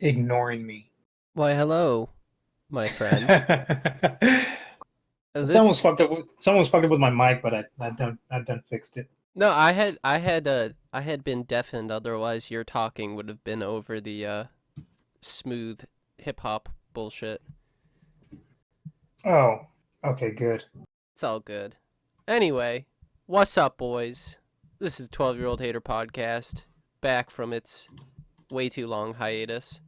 ignoring me. Why, hello, my friend. Someone's This fucked up. Someone's fucked up with my mic, but I done fixed it. no, I had been deafened. Otherwise, your talking would have been over the smooth hip hop bullshit. Oh, okay, good. It's all good. Anyway, what's up, boys? This is the 12-year-old hater podcast, back from its way too long hiatus.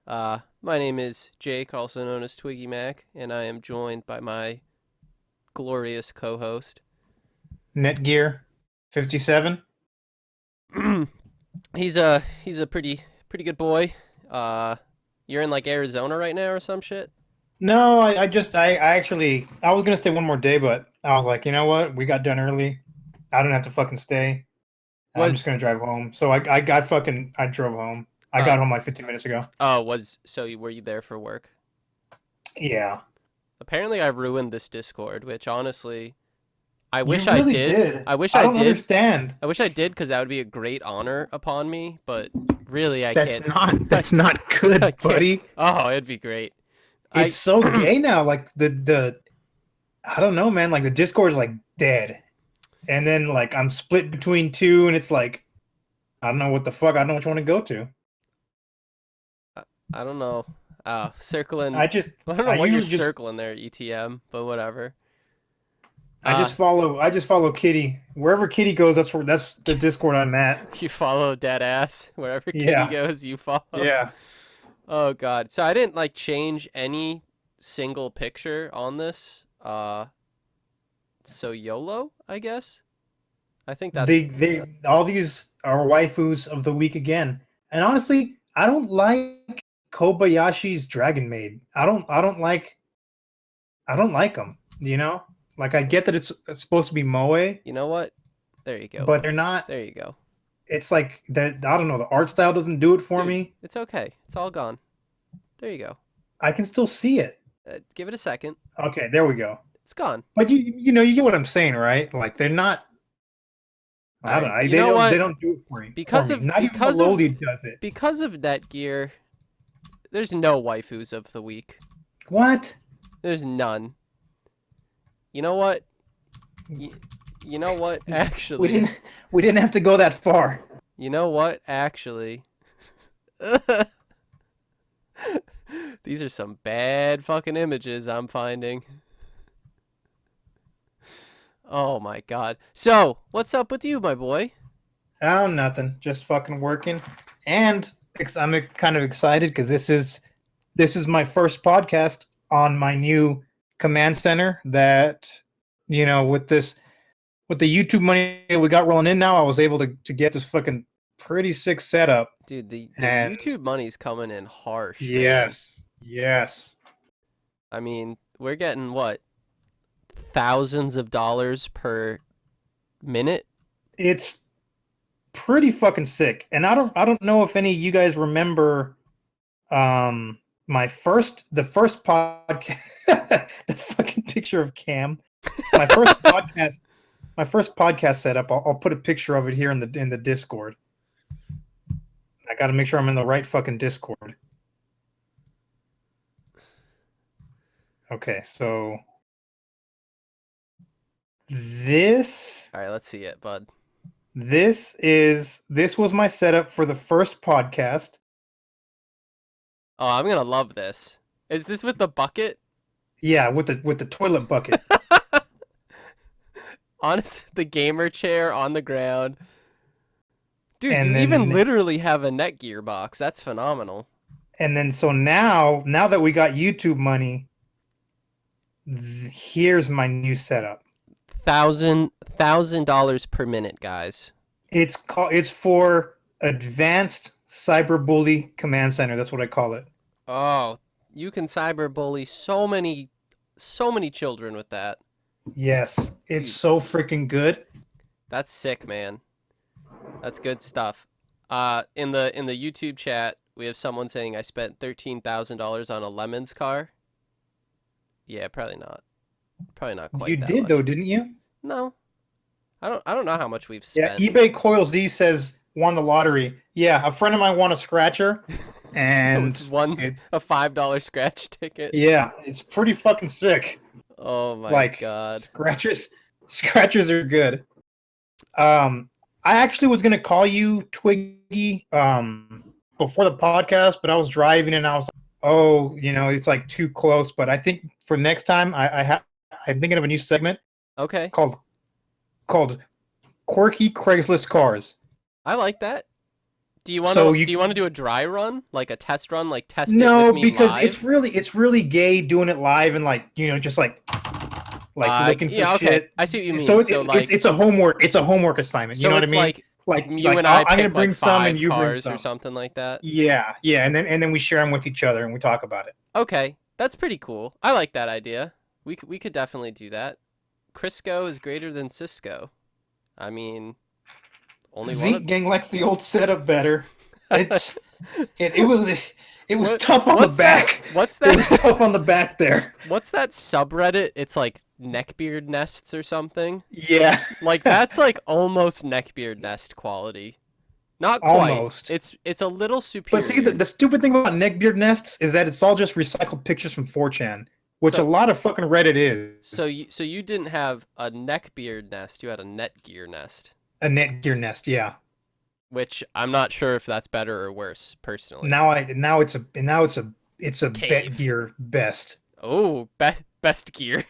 My name is Jake, also known as twiggymac, and I am joined by my glorious co-host. Netgear, 57. He's a pretty good boy. You're in like Arizona right now or some shit. No, I was gonna stay one more day, but I was like, you know what? We got done early. I don't have to fucking stay. I'm just Was gonna drive home. So I drove home. I uh got home like 15 minutes ago. was so were you there for work? Yeah, Apparently I ruined this Discord, which honestly I you wish I really did. did. I wish I I don't did. understand. I wish I did because that would be a great honor upon me, but really I That's can't. not I, that's not I good, can't. buddy. Oh, it'd be great. It's I so gay now. Like the I don't know, man. Like the Discord is like dead, and then like I'm split between two, and it's like I don't know what the fuck. I don't know which one to go to. I don't know. Circling I just I don't know I what you're usually just circling there, ETM, but whatever. I Uh just follow Kitty wherever Kitty goes. That's the Discord I'm at. You follow dead ass wherever Kitty Yeah, goes. You follow. yeah. Oh God! So I didn't like change any single picture on this. So YOLO, I guess. I think that's They all these are waifus of the week again. And honestly, I don't like Kobayashi's Dragon Maid. I don't like them. You know, like I get that it's supposed to be moe, you know what? There you go. but they're not. There you go, It's like that. I don't know. The art style doesn't do it for dude. me. It's okay. It's all gone. There you go. I can still see it. Give it a second. Okay, there we go. It's gone. But you get what I'm saying, right? Like they're not. All I don't right. know. You They know don't. They what? don't do it for me. For Because me. of Not even because of Melody does it. because of Netgear, there's no waifus of the week. What? There's none. You know what? You, you know what? We Actually, didn't. We didn't have to go that far. you know what? Actually, these are some bad fucking images I'm finding. Oh my God. So, what's up with you, my boy? Oh, nothing. Just fucking working, and I'm kind of excited because this is my first podcast on my new command center. That with the YouTube money that we got rolling in now, I was able to get this fucking pretty sick setup. Dude, the And YouTube money's coming in harsh, man. yes, yes, I mean, we're getting what? Thousands of dollars per minute? it's pretty fucking sick. And I don't know if any of you guys remember the first podcast the fucking picture of Cam. My first podcast my first podcast setup. I'll put a picture of it here in the Discord. I got to make sure I'm in the right fucking Discord. Okay, so this All right, let's see it, bud. this was my setup for the first podcast. Oh, I'm gonna love this. Is this with the bucket? Yeah, with the toilet bucket. Honest, the gamer chair on the ground. Dude, And you even then literally have a Netgear box. That's phenomenal. so now that we got YouTube money, here's my new setup. $1,000 per minute, guys. It's for advanced cyberbully command center. That's what I call it. Oh, you can cyberbully so many children with that. Yes, it's Dude, so freaking good. that's sick, man. That's good stuff. In the YouTube chat, we have someone saying I spent $13,000 on a Lemons car. Yeah, probably not. Probably not You quite that did much. though, didn't you? No, I don't know how much we've Yeah, spent. eBay Coil Z says won the lottery. Yeah, a friend of mine won a scratcher, and was once a $5 scratch ticket. yeah, it's pretty fucking sick. Oh my god. Scratchers are good. I actually was gonna call you Twiggy before the podcast, but I was driving and I was like, oh, it's like too close. But I think for next time, I'm thinking of a new segment. Okay. Called Quirky Craigslist Cars. I like that. Do you want to do a dry run, like a test run, like test it with me live? No, because it's really gay doing it live and just like looking for shit. I see what you mean. So it's a homework assignment. You know what I mean? Like you and I I'm gonna bring like some and you bring some or something like that. Yeah, and then we share them with each other and we talk about it. Okay, that's pretty cool. I like that idea. We could definitely do that. Crisco is greater than Cisco. I mean, only Zeke gang likes the old setup better. It was tough on the back. What's that? It was tough on the back there. What's that subreddit? It's like neckbeard nests or something. Yeah. Like that's like almost neckbeard nest quality. Not quite. Almost. It's a little superior. But see, the stupid thing about neckbeard nests is that it's all just recycled pictures from 4chan, which a lot of fucking Reddit is. So you didn't have a neckbeard nest. You had a netgear nest. A netgear nest, yeah. Which I'm not sure if that's better or worse, personally. Now it's a bet gear best. Oh, best gear.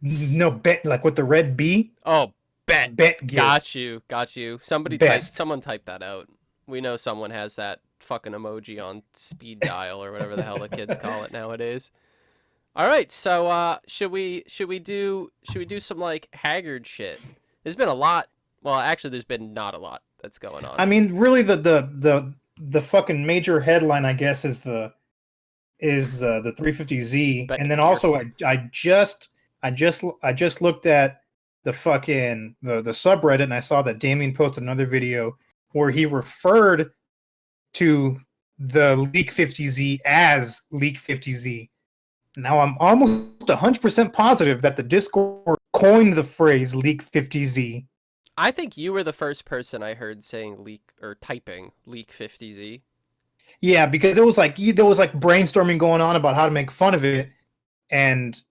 No, bet like with the red B. Oh, bet gear. Got you. Someone typed that out. We know someone has that fucking emoji on speed dial or whatever the hell the kids call it nowadays. All right, so should we do some like Haggard shit? There's been a lot. Well, actually, there's been not a lot that's going on. I mean, really, the fucking major headline, I guess, is the 350Z, and then also I just looked at the fucking the subreddit, and I saw that Damian posted another video where he referred to the Leak 50Z as Leak 50Z. Now I'm almost 100% positive that the Discord coined the phrase Leak 50Z. I think you were the first person I heard saying leak or typing Leak 50Z. Yeah, because there was like brainstorming going on about how to make fun of it, and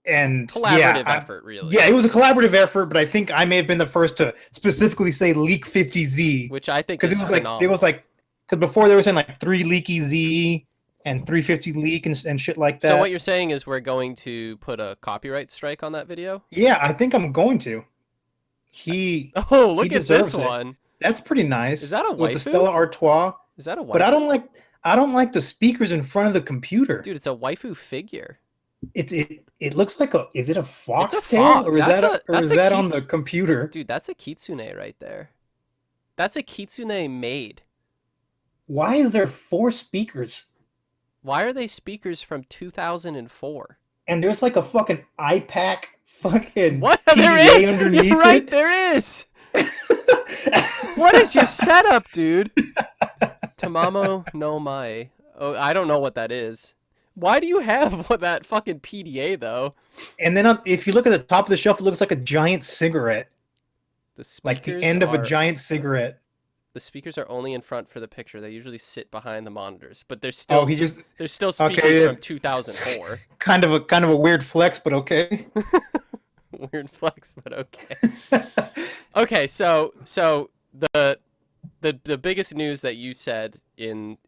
collaborative effort, really. Yeah, it was a collaborative effort, but I think I may have been the first to specifically say Leak 50Z, which I think is phenomenal. Because before they were saying like 3 Leaky Z and 350 Leak and shit like that. So what you're saying is we're going to put a copyright strike on that video? Yeah, I think I'm going to. Look at this one. That's pretty nice. Is that a waifu? With the Stella Artois. Is that a waifu? But I don't like the speakers in front of the computer. Dude, it's a waifu figure. It looks like is it a foxtail fox. or is that on the computer? Dude, that's a kitsune right there. That's a kitsune made. Why is there 4 speakers? Why are they speakers from 2004? And there's like a fucking iPack fucking what? PDA there is underneath You're right, it. There is. What is your setup, dude? Tamamo no Mai. Oh, I don't know what that is. Why do you have that fucking PDA though? And then if you look at the top of the shelf, it looks like a giant cigarette. Like the end of a giant cigarette. The speakers are only in front for the picture. They usually sit behind the monitors, but there's still speakers from 2004. Kind of a weird flex, but okay. Weird flex, but okay. Okay, so the biggest news that you said in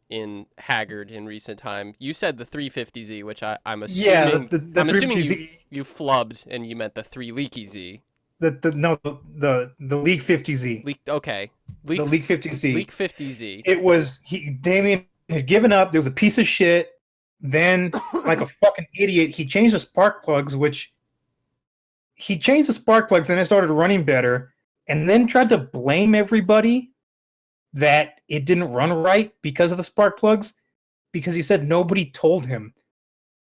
Haggard in recent time, you said the 350Z, which I'm assuming I'm assuming you flubbed and you meant the 3 leaky Z. The Leak 50Z. Okay. The Leak 50Z. Leak 50Z. It was Damian had given up. There was a piece of shit. Then, like a fucking idiot, he changed the spark plugs, and it started running better. And then tried to blame everybody that it didn't run right because of the spark plugs, because he said nobody told him.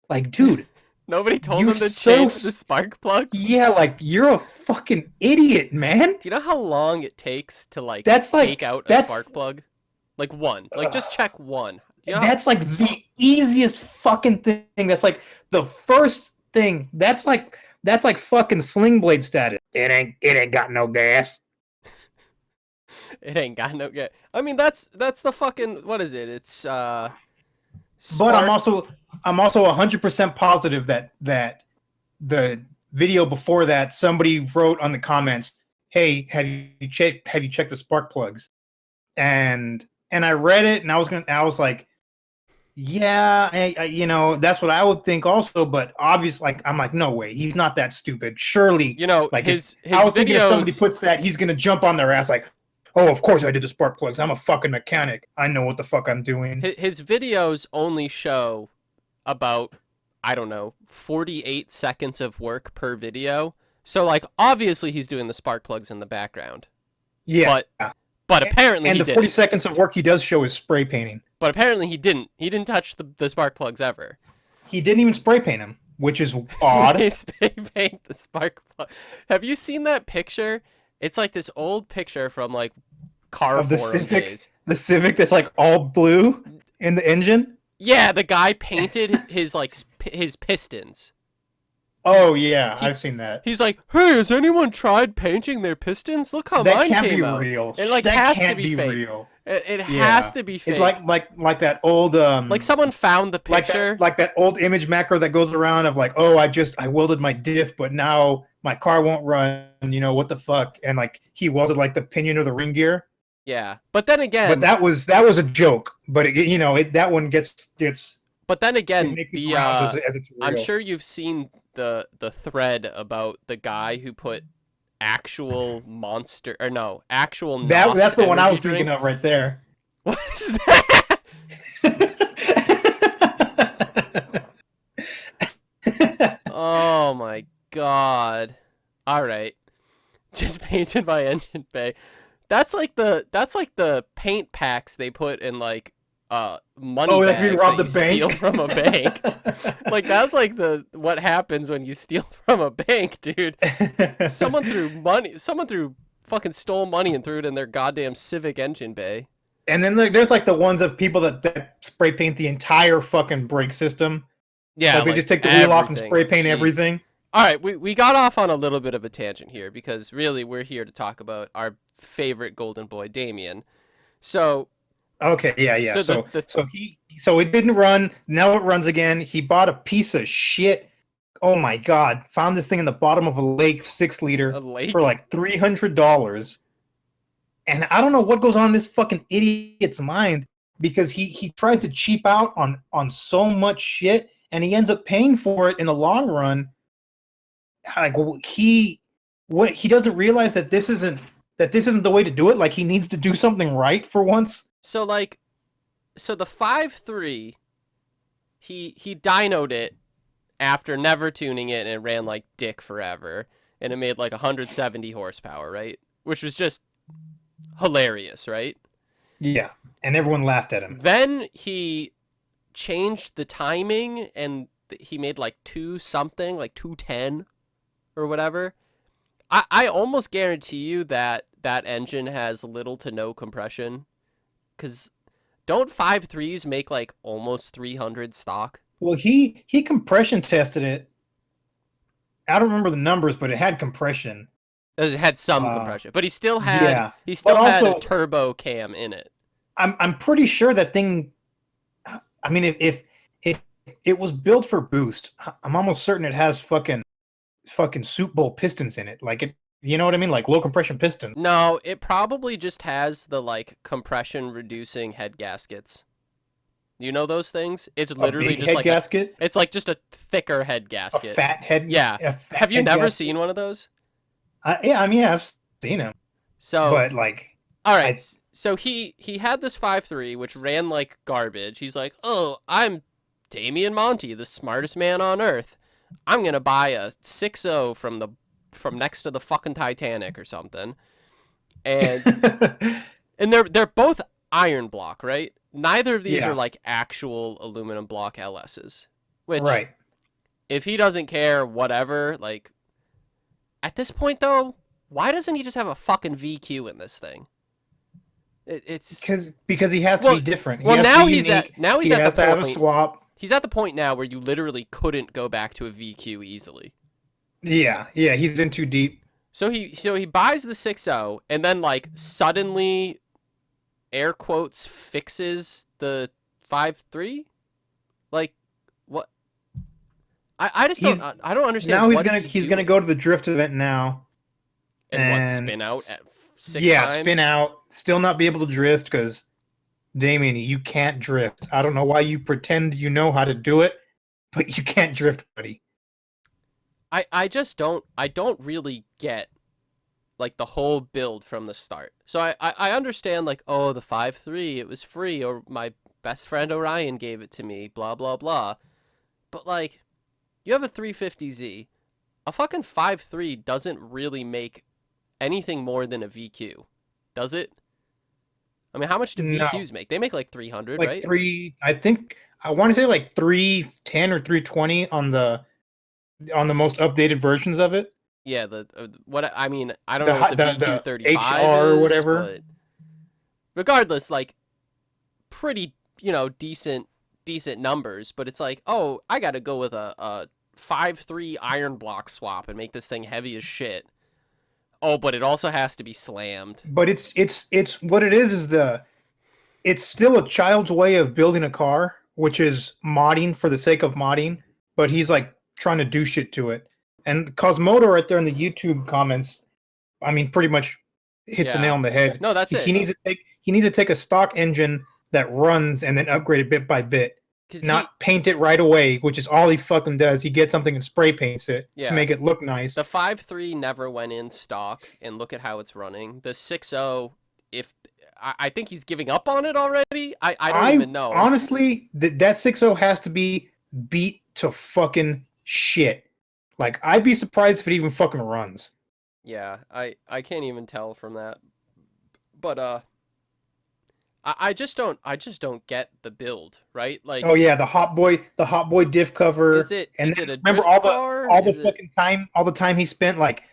Like, dude. Nobody told him to change the spark plugs? Yeah, like, you're a fucking idiot, man. Do you know how long it takes to, take out a spark plug? Like, one. Like, just check one. You know that's, like, the easiest fucking thing. That's, like, the first thing. That's like fucking Sling Blade status. It ain't got no gas. It ain't got no good. I mean, that's the fucking, what is it? It's But Spark. I'm also 100% positive that the video before that, somebody wrote on the comments, "Hey, have you checked the spark plugs?" And I read it, and I was like, yeah, that's what I would think also, but obviously, like, I'm like, no way, he's not that stupid. Surely, You know, like, his I was thinking if somebody videos, puts that, he's gonna jump on their ass like, oh, of course I did the spark plugs. I'm a fucking mechanic. I know what the fuck I'm doing. his videos only show about, I don't know, 48 seconds of work per video. So like obviously he's doing the spark plugs in the background. Yeah. But apparently And he the 40 didn't. seconds of work he does show is spray painting. But apparently he didn't. He didn't touch the spark plugs ever. He didn't even spray paint them, which is odd. He spray paint the spark plug. Have you seen that picture? It's like this old picture from like car Of the forum Civic, days. the Civic that's like all blue in the engine. Yeah, the guy painted his like his pistons. Oh yeah, I've seen that. He's like, "Hey, has anyone tried painting their pistons? Look how That mine can't came be out." real. It like that has can't to be fake. real. It Yeah. has to be fake. It's like that old like someone found the picture. like that old image macro that goes around of like, oh, I welded my diff, but now my car won't run. You know what the fuck? And like he welded like the pinion or the ring gear. Yeah, but then again, But that was a joke. But that one gets. But then again, It makes the rounds as it's real. I'm sure you've seen the thread about the guy who put actual monster or no actual that's the one I was drink. thinking of right there. What is that? Oh my god! All right, just painted my engine bay. That's like the paint packs they put in like money bags if you rob that the you steal bank from a bank. Like that's like what happens when you steal from a bank, dude. Someone threw fucking stole money and threw it in their goddamn Civic engine bay. And then there's like the ones of people that spray paint the entire fucking brake system. Yeah, like they just take the wheel off and everything. spray paint Jeez. everything. All right, we got off on a little bit of a tangent here because really we're here to talk about our favorite golden boy, Damian. So Okay, yeah. So So it didn't run. Now it runs again. He bought a piece of shit. Oh my god! Found this thing in the bottom of a lake, 6-liter, a lake for like $300. And I don't know what goes on in this fucking idiot's mind because he tries to cheap out on so much shit, and he ends up paying for it in the long run. Like he doesn't realize that this isn't the way to do it. Like he needs to do something right for once. So the 5.3, he dynoed it after never tuning it, and it ran like dick forever, and it made like 170 horsepower, right? Which was just hilarious, right? Yeah, and everyone laughed at him. Then he changed the timing, and he made like 210 or whatever. I almost guarantee you that engine has little to no compression. Because don't 5.3s make like almost 300 stock? Well, he compression tested it. I don't remember the numbers, but it had compression. It had some compression, but he still had a turbo cam in it. I'm pretty sure that thing. I mean, if it was built for boost, I'm almost certain it has fucking soup bowl pistons in it. Like it. You know what I mean? Like low compression pistons. No, it probably just has the like compression reducing head gaskets. You know those things? It's literally just head like gasket. It's like just a thicker head gasket. A fat head. Yeah. Have you never seen one of those? Yeah, I mean, I've seen them. So, but like, all right. So he had this 5.3 which ran like garbage. He's like, "Oh, I'm Damian Monty, the smartest man on earth. I'm gonna buy a 6.0 from next to the fucking Titanic or something," and they're both iron block, right? Neither of these are like actual aluminum block LSs. Which, right? If he doesn't care, whatever. Like, at this point though, why doesn't he just have a fucking VQ in this thing? It's because he has to be different. Well, now he's at the point. He has to have a swap. He's at the point now where you literally couldn't go back to a VQ easily. Yeah, he's in too deep. So he buys the 6.0 and then like suddenly, air quotes, fixes the 5.3. Like what? I just He's I don't understand. now What he's gonna go to the drift event now and what, spin out at 6 yeah, times? spin out, still not be able to drift because Damian, you can't drift. I don't know why you pretend you know how to do it, but you can't drift, buddy. I just don't really get like the whole build from the start. So I understand like, oh, the 5.3, it was free, or my best friend Orion gave it to me, blah blah blah. But like, you have a 350Z. A fucking 5.3 doesn't really make anything more than a VQ, does it? I mean, how much do No, VQs make? They make like 300, like right? I think I want to say like 310 or 320 on the most updated versions of it. Yeah, the what I mean, I don't The know what the the VQ35 HR or is, whatever. but regardless, like pretty, decent numbers, but it's like, oh, I got to go with a 5.3 iron block swap and make this thing heavy as shit. Oh, but it also has to be slammed. But it's what it is it's still a child's way of building a car, which is modding for the sake of modding, but he's like trying to do shit to it. And Cosmodo right there in the YouTube comments, I mean, pretty much hits the nail Yeah. on the head. No, that's He it. needs to take a stock engine that runs and then upgrade it bit by bit. 'Cause Not paint it right away, which is all he fucking does. He gets something and spray paints it to yeah, make it look nice. the 5.3 never went in stock, and look at how it's running. The 6.0, if I think he's giving up on it already. I don't even know. Honestly, that 6.0 has to be beat to fucking shit. Like, I'd be surprised if it even fucking runs. Yeah, I can't even tell from that. But I just don't get the build, right? Like, Oh yeah, the Hot Boy diff cover. is it And is then it a remember drift car? all the Is it fucking time, all the time he spent like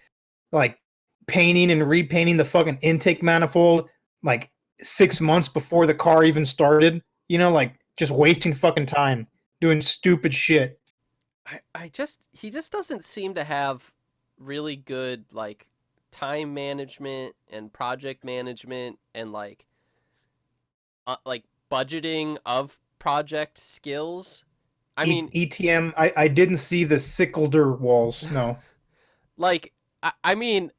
painting and repainting the fucking intake manifold like 6 months before the car even started. You know, like just wasting fucking time doing stupid shit. he just doesn't seem to have really good like time management and project management and like budgeting of project skills. I mean, ETM. I didn't see the Sickelder walls. No. like I mean,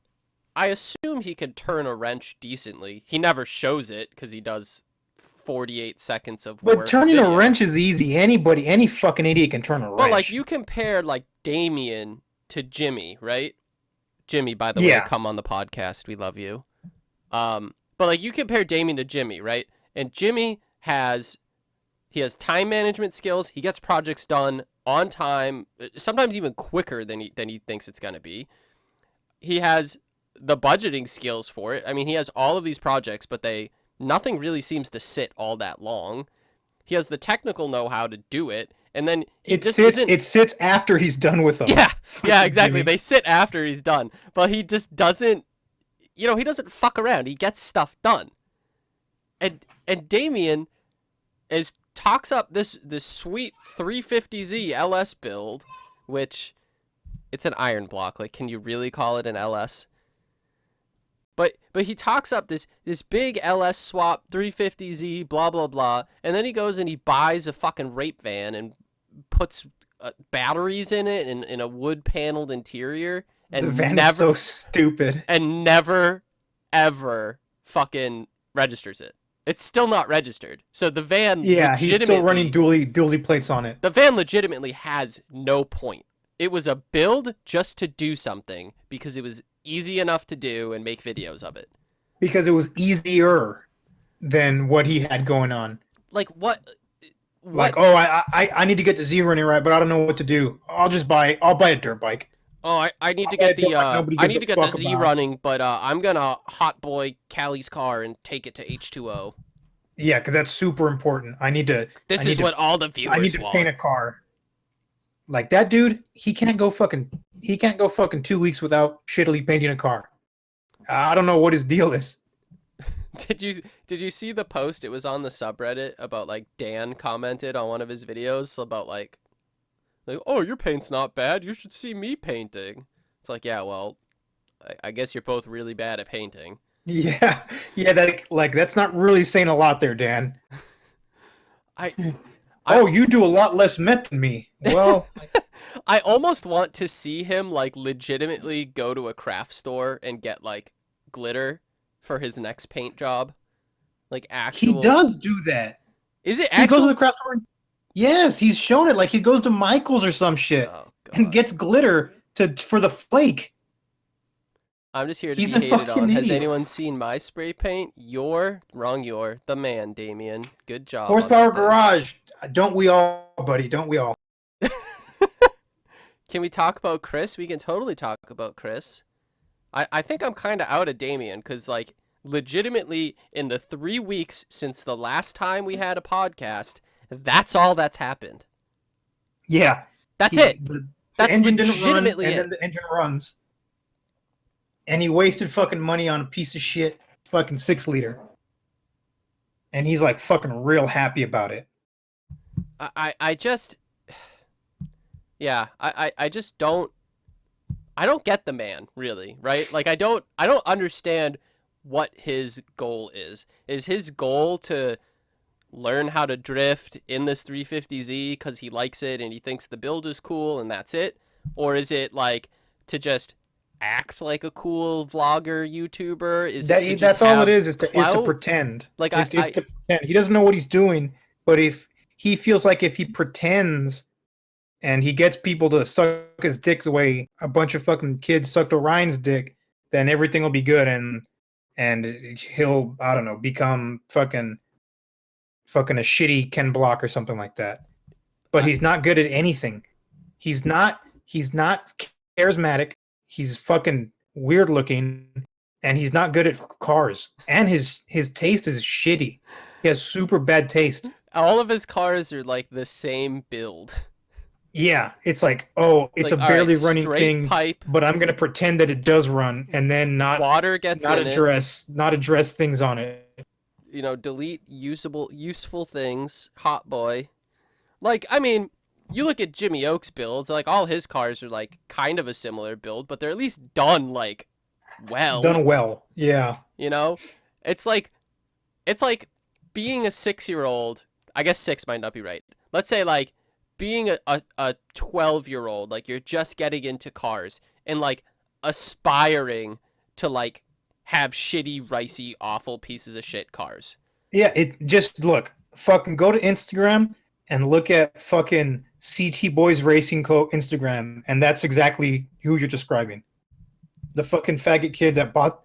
I assume he can turn a wrench decently. He never shows it because he does 48 seconds of But work turning a video. wrench is easy. Any fucking idiot can turn a But like wrench. you compare like Damian to Jimmy, right? Jimmy, by the way, Yeah. come on the podcast. We love you. But like you compare Damian to Jimmy, right? And Jimmy has time management skills. He gets projects done on time, sometimes even quicker than he thinks it's gonna be. He has the budgeting skills for it. I mean, he has all of these projects, but nothing really seems to sit all that long. He has the technical know-how to do it, and then It sits after he's done with them. Yeah, exactly. Jimmy. They sit after he's done, but he just doesn't. He doesn't fuck around. He gets stuff done. And Damian talks up this sweet 350Z LS build, which it's an iron block. Like, can you really call it an LS? But he talks up this big LS swap 350Z blah blah blah, and then he goes and he buys a fucking rape van and puts batteries in it in a wood paneled interior, and The van is so stupid. and never ever fucking registers it. It's still not registered. So the van, Yeah, he's still running dually plates on it. The van legitimately has no point. It was a build just to do something because it was easy enough to do and make videos of it. Because it was easier than what he had going on. Like what? Like, oh, I need to get the Z running right, but I don't know what to do. I'll buy a dirt bike. Oh, I need to get the Z running, but I'm gonna hot boy Callie's car and take it to H2O. Yeah, because that's super important. This is what all the viewers want. I need to paint a car. Like that dude, he can't go fucking 2 weeks without shittily painting a car. I don't know what his deal is. Did you see the post? It was on the subreddit about like Dan commented on one of his videos about like, oh, your paint's not bad. You should see me painting. It's like, yeah, well, I guess you're both really bad at painting. Yeah, yeah. That's not really saying a lot there, Dan. I Oh, you do a lot less meth than me. Well, I almost want to see him like legitimately go to a craft store and get like glitter for his next paint job. Like he actual. does do that. Is it He goes to actual? the craft store. Yes, he's shown it. Like he goes to Michael's or some shit Oh and god. gets glitter for the flake. I'm just here to He's be a hated fucking on. Has idiot. anyone seen my spray paint? You're the man, Damian. Good job. on Horsepower that thing. Garage. Don't we all, buddy? Don't we all? Can we talk about Chris? We can totally talk about Chris. I think I'm kind of out of Damian because, like, legitimately, in the 3 weeks since the last time we had a podcast, that's all that's happened. Yeah. That's it. The That's engine didn't run, legitimately and it. then the engine runs. And he wasted fucking money on a piece of shit fucking 6-liter. And he's like fucking real happy about it. I just, yeah, I just don't. I don't get the man, really, right? Like I don't understand what his goal is. Is his goal to learn how to drift in this 350Z because he likes it and he thinks the build is cool and that's it? Or is it like to just act like a cool vlogger YouTuber? Is it to just That's all have it is to clout? pretend. Like It's to pretend. He doesn't know what he's doing, but if he feels like if he pretends and he gets people to suck his dick the way a bunch of fucking kids sucked Orion's dick, then everything will be good and he'll, I don't know, become fucking a shitty Ken Block or something like that. But he's not good at anything. He's not charismatic. He's fucking weird looking, and he's not good at cars. And his taste is shitty. He has super bad taste. all of his cars are like the same build. Yeah, it's like, oh, it's Like, a all right, barely running straight thing, pipe, but I'm gonna pretend that it does run, and then not water gets in it. address things on it. You know, delete useful things. Hot boy. Like, I mean, you look at Jimmy Oak's builds. Like, all his cars are like kind of a similar build, but they're at least done like well. Done well, yeah. You know, it's like being a 6-year-old. I guess 6 might not be right. Let's say like being a 12-year-old. Like you're just getting into cars and like aspiring to like have shitty, ricey, awful pieces of shit cars. Yeah, it just look, fucking go to Instagram and look at fucking CT Boys Racing Co. Instagram, and that's exactly who you're describing. The fucking faggot kid that bought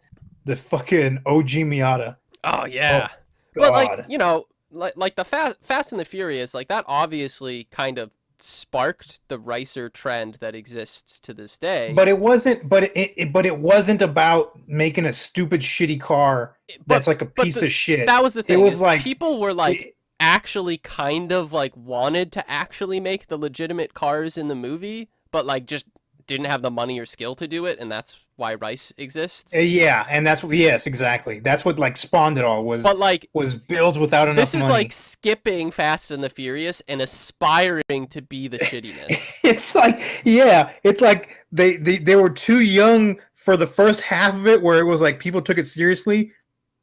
the fucking OG Miata. Oh yeah. Oh, but like, God. you know, like the Fast and the Furious, like that obviously kind of sparked the ricer trend that exists to this day. But it wasn't. But it wasn't about making a stupid shitty car that's like a piece of shit. That was the thing. It was like people were like actually kind of like wanted to actually make the legitimate cars in the movie, but like just didn't have the money or skill to do it, and that's why Rice exists. Yeah, and that's yes, exactly. That's what like spawned it all was. But like was builds without enough this is money. like skipping Fast and the Furious and aspiring to be the shittiness. It's like, yeah, it's like they were too young for the first half of it, where it was like people took it seriously,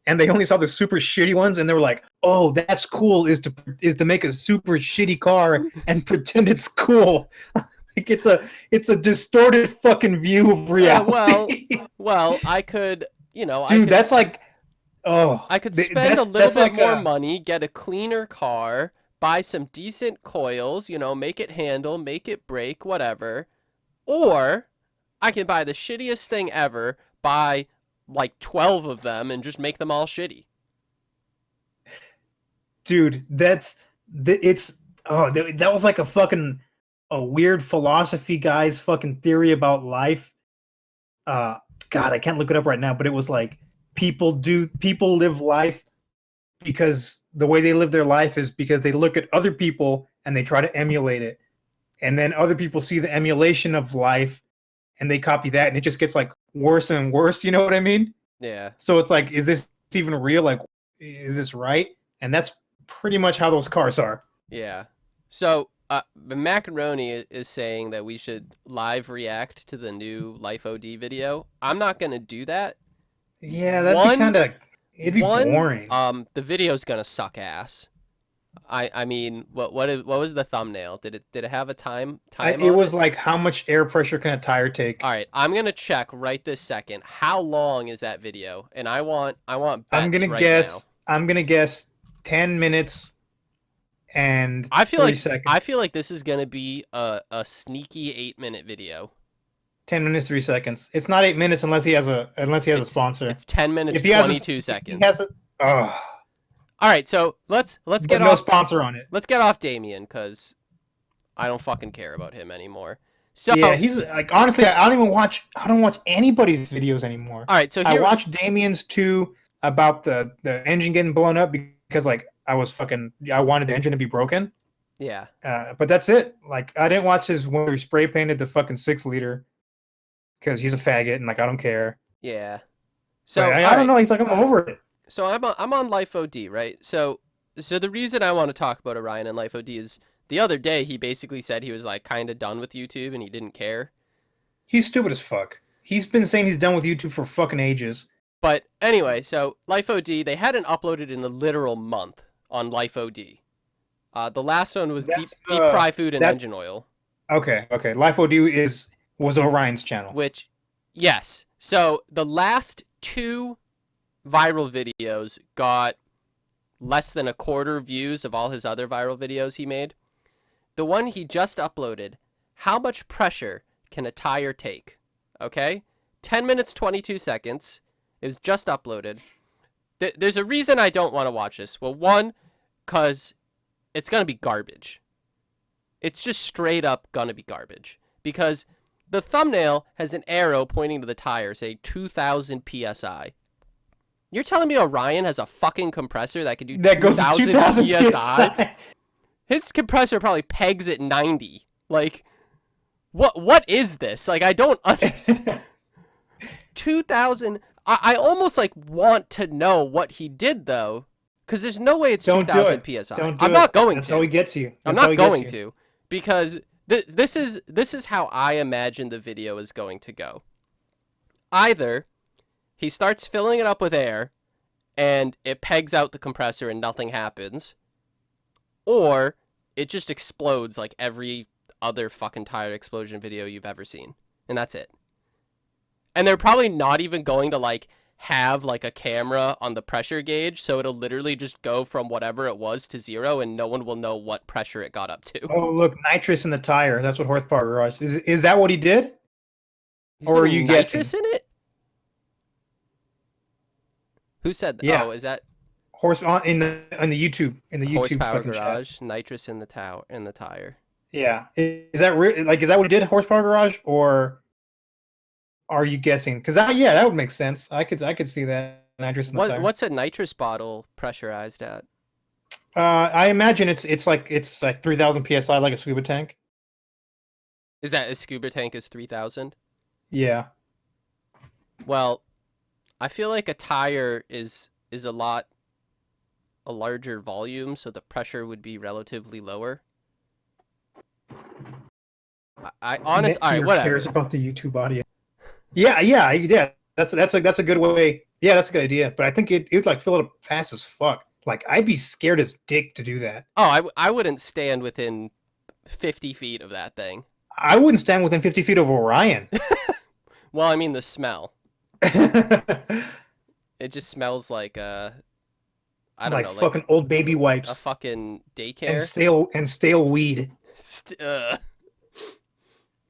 and they only saw the super shitty ones, and they were like, "Oh, that's cool! Is to make a super shitty car and pretend it's cool." Like it's a distorted fucking view of reality. Well, I could, you know, dude, I could that's like, oh, I could spend a little bit like more money, get a cleaner car, buy some decent coils, you know, make it handle, make it brake, whatever. Or I can buy the shittiest thing ever, buy like 12 of them and just make them all shitty. Dude, that was like a weird philosophy guy's fucking theory about life. God, I can't look it up right now, but it was like people live life because the way they live their life is because they look at other people and they try to emulate it. And then other people see the emulation of life and they copy that, and it just gets like worse and worse, you know what I mean? Yeah. So it's like, is this even real? Like, is this right? And that's pretty much how those cars are. Yeah. So The Macaroni is saying that we should live react to the new Life OD video. I'm not gonna do that. Yeah, it'd be One, boring. the video's gonna suck ass. I mean, what was the thumbnail? Did it have a time It on was it? like, how much air pressure can a tire take? All right, I'm gonna check right this second. How long is that video? And I want I'm bets gonna right now. guess. I'm gonna guess 10 minutes and 3 seconds. I feel like this is gonna be a sneaky 8-minute video. 10 minutes, 3 seconds. It's not 8 minutes unless he has a sponsor. It's 10 minutes, If he has 22 If seconds. he has a, oh, All right, so let's but get no off. sponsor on it. Let's get off Damian because I don't fucking care about him anymore. So Yeah, he's like, honestly, I don't watch anybody's videos anymore. all right, so I here watched Damian's too about the engine getting blown up because like I wanted the engine to be broken. yeah. But that's it. Like I didn't watch his when he spray painted the fucking 6 liter because he's a faggot and like I don't care. Yeah. So But I don't know. He's like, I'm over it. So I'm on Life OD, right? So the reason I want to talk about Orion and Life OD is the other day he basically said he was like kind of done with YouTube and he didn't care. He's stupid as fuck. He's been saying he's done with YouTube for fucking ages. But anyway, so Life OD, they hadn't uploaded in a literal month on Life OD. The last one was deep fry food and engine oil. Okay. Life OD was Orion's channel. Which, yes. So the last 2 viral videos got less than a quarter views of all his other viral videos he made. The one he just uploaded, how much pressure can a tire take? Okay? 10 minutes, 22 seconds. It was just uploaded. There's a reason I don't want to watch this. Well, one, because it's going to be garbage. It's just straight up going to be garbage. Because the thumbnail has an arrow pointing to the tire saying 2,000 PSI. You're telling me Orion has a fucking compressor that can do 2,000 PSI? His compressor probably pegs at 90. Like, what is this? Like, I don't understand. 2,000. I almost like want to know what he did though, because there's no way it's 2,000 PSI. I'm not going to. That's how he gets you. I'm not going to, because this is how I imagine the video is going to go. Either he starts filling it up with air, and it pegs out the compressor and nothing happens, or it just explodes like every other fucking tire explosion video you've ever seen, and that's it. And they're probably not even going to like have like a camera on the pressure gauge, so it'll literally just go from whatever it was to 0, and no one will know what pressure it got up to. Oh, look, nitrous in the tire. That's what Horsepower Garage is. That what he did? Or are you guessing? Nitrous in it? Who said that? Yeah. Oh, is that in the YouTube Horsepower fucking Garage? chat. Nitrous in the tire. Yeah. Is that what he did, Horsepower Garage, or are you guessing? Because that would make sense. I could see that nitrous in the tire. What's a nitrous bottle pressurized at? I imagine it's like 3,000 PSI, like a scuba tank. Is that a scuba tank is 3,000? Yeah. Well, I feel like a tire is a larger volume, so the pressure would be relatively lower. I honestly, all right, whatever. Cares about the YouTube audio. Yeah. That's a good way. Yeah, that's a good idea. But I think it would like fill it up fast as fuck. Like I'd be scared as dick to do that. Oh, I wouldn't stand within 50 feet of that thing. I wouldn't stand within 50 feet of Orion. Well, I mean the smell. It just smells like I don't know, like fucking old baby wipes, a fucking daycare, and stale weed.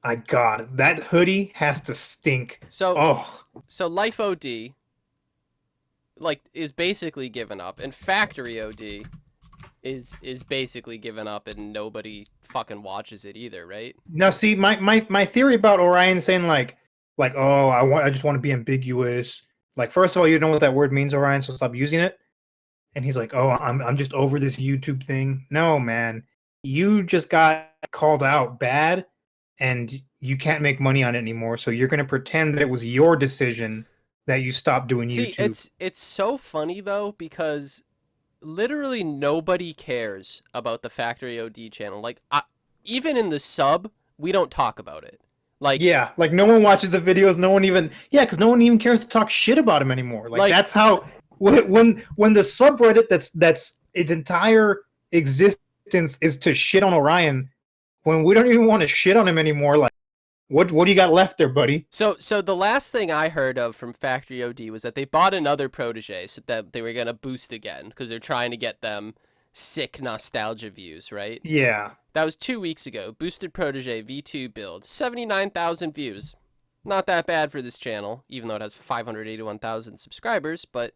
My God, that hoodie has to stink. So Life OD, like, is basically given up, and Factory OD is basically given up, and nobody fucking watches it either, right? Now, see, my theory about Orion saying like oh, I just want to be ambiguous. Like, first of all, you don't know what that word means, Orion, so stop using it. And he's like, oh, I'm just over this YouTube thing. No, man, you just got called out bad, and you can't make money on it anymore. So you're gonna pretend that it was your decision that you stopped doing YouTube. See, it's so funny though, because literally nobody cares about the Factory OD channel. Like, even in the sub, we don't talk about it. Like, yeah, like no one watches the videos. No one even, yeah, because no one even cares to talk shit about him anymore. Like that's how when the subreddit that's its entire existence is to shit on Orion. When we don't even want to shit on him anymore, like what do you got left there, buddy? So the last thing I heard of from Factory OD was that they bought another protege so that they were gonna boost again because they're trying to get them sick nostalgia views, right? Yeah. That was 2 weeks ago. Boosted Protege V2 build, 79,000 views. Not that bad for this channel, even though it has 581,000 subscribers, but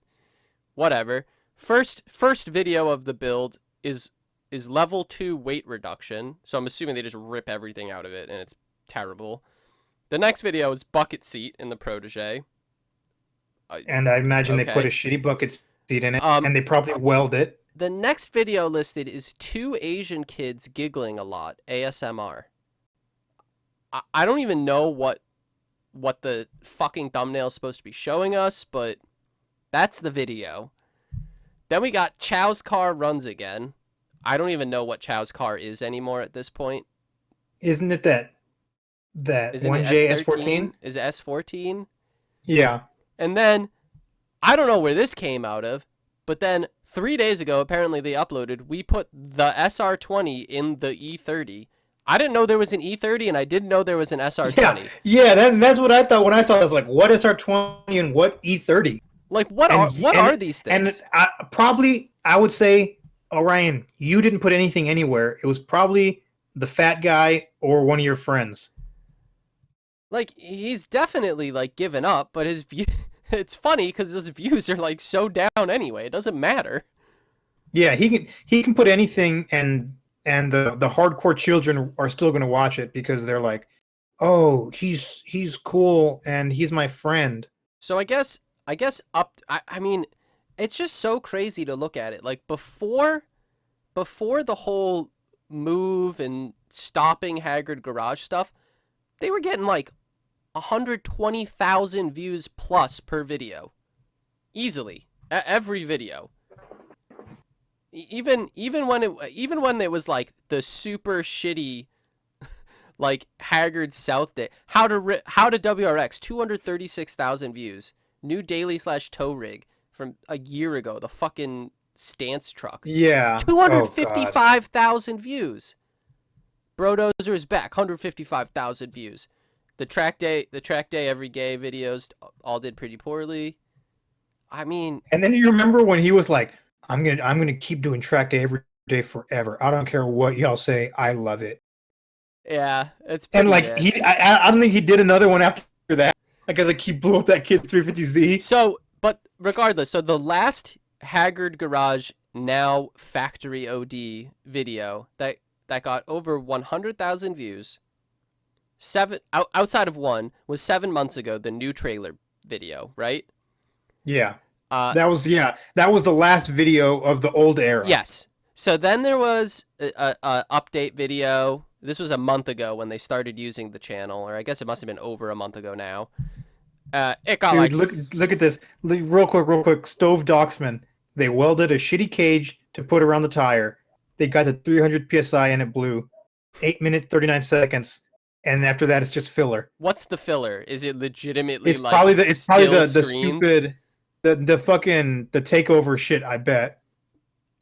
whatever. First video of the build is level 2 weight reduction, so I'm assuming they just rip everything out of it, and it's terrible. The next video is bucket seat in the Protege. And I imagine they put a shitty bucket seat in it, and they probably weld it. The next video listed is 2 Asian kids giggling a lot, ASMR. I don't even know what the fucking thumbnail is supposed to be showing us, but that's the video. Then we got Chow's car runs again. I don't even know what Chow's car is anymore at this point. Isn't it that Isn't 1J it S14? Is it S14? Yeah. And then, I don't know where this came out of, but then 3 days ago, apparently they uploaded, we put the SR20 in the E30. I didn't know there was an E30, and I didn't know there was an SR20. Yeah, that's what I thought when I saw this. Like, what SR20 and what E30? Like, what are these things? And I would say, Orion, you didn't put anything anywhere. It was probably the fat guy or one of your friends. Like, he's definitely, like, given up, but his view... It's funny because his views are like so down anyway. It doesn't matter. Yeah, he can put anything, and the hardcore children are still going to watch it because they're like, oh, he's cool and he's my friend. So I guess I mean, it's just so crazy to look at it. Like before the whole move and stopping Haggard Garage stuff, they were getting like 120,000 views plus per video, easily, every video. Even when it was like the super shitty, like Haggard South Day, how to WRX, 236,000 views, new daily / tow rig from a year ago, the fucking stance truck. Yeah, 255,000 views. Brodozer is back, 155,000 views. The track day every gay videos all did pretty poorly. I mean, and then you remember when he was like, I'm gonna keep doing track day every day forever. I don't care what y'all say. I love it. Yeah, it's pretty and like bad. I don't think he did another one after that. Like he blew up that kid's 350Z. So, but regardless, so the last Haggard Garage now Factory OD video that got over 100,000 views. Outside of one was 7 months ago, the new trailer video, right? Yeah. That was the last video of the old era. Yes. So then there was a update video. This was a month ago when they started using the channel, or I guess it must have been over a month ago now. It got look at this. Real quick. Stove Docksman. They welded a shitty cage to put around the tire. They got to 300 psi and it blew. 8 minutes 39 seconds. And after that, it's just filler. What's the filler? Is it legitimately it's probably the screens? stupid the fucking the takeover shit, I bet.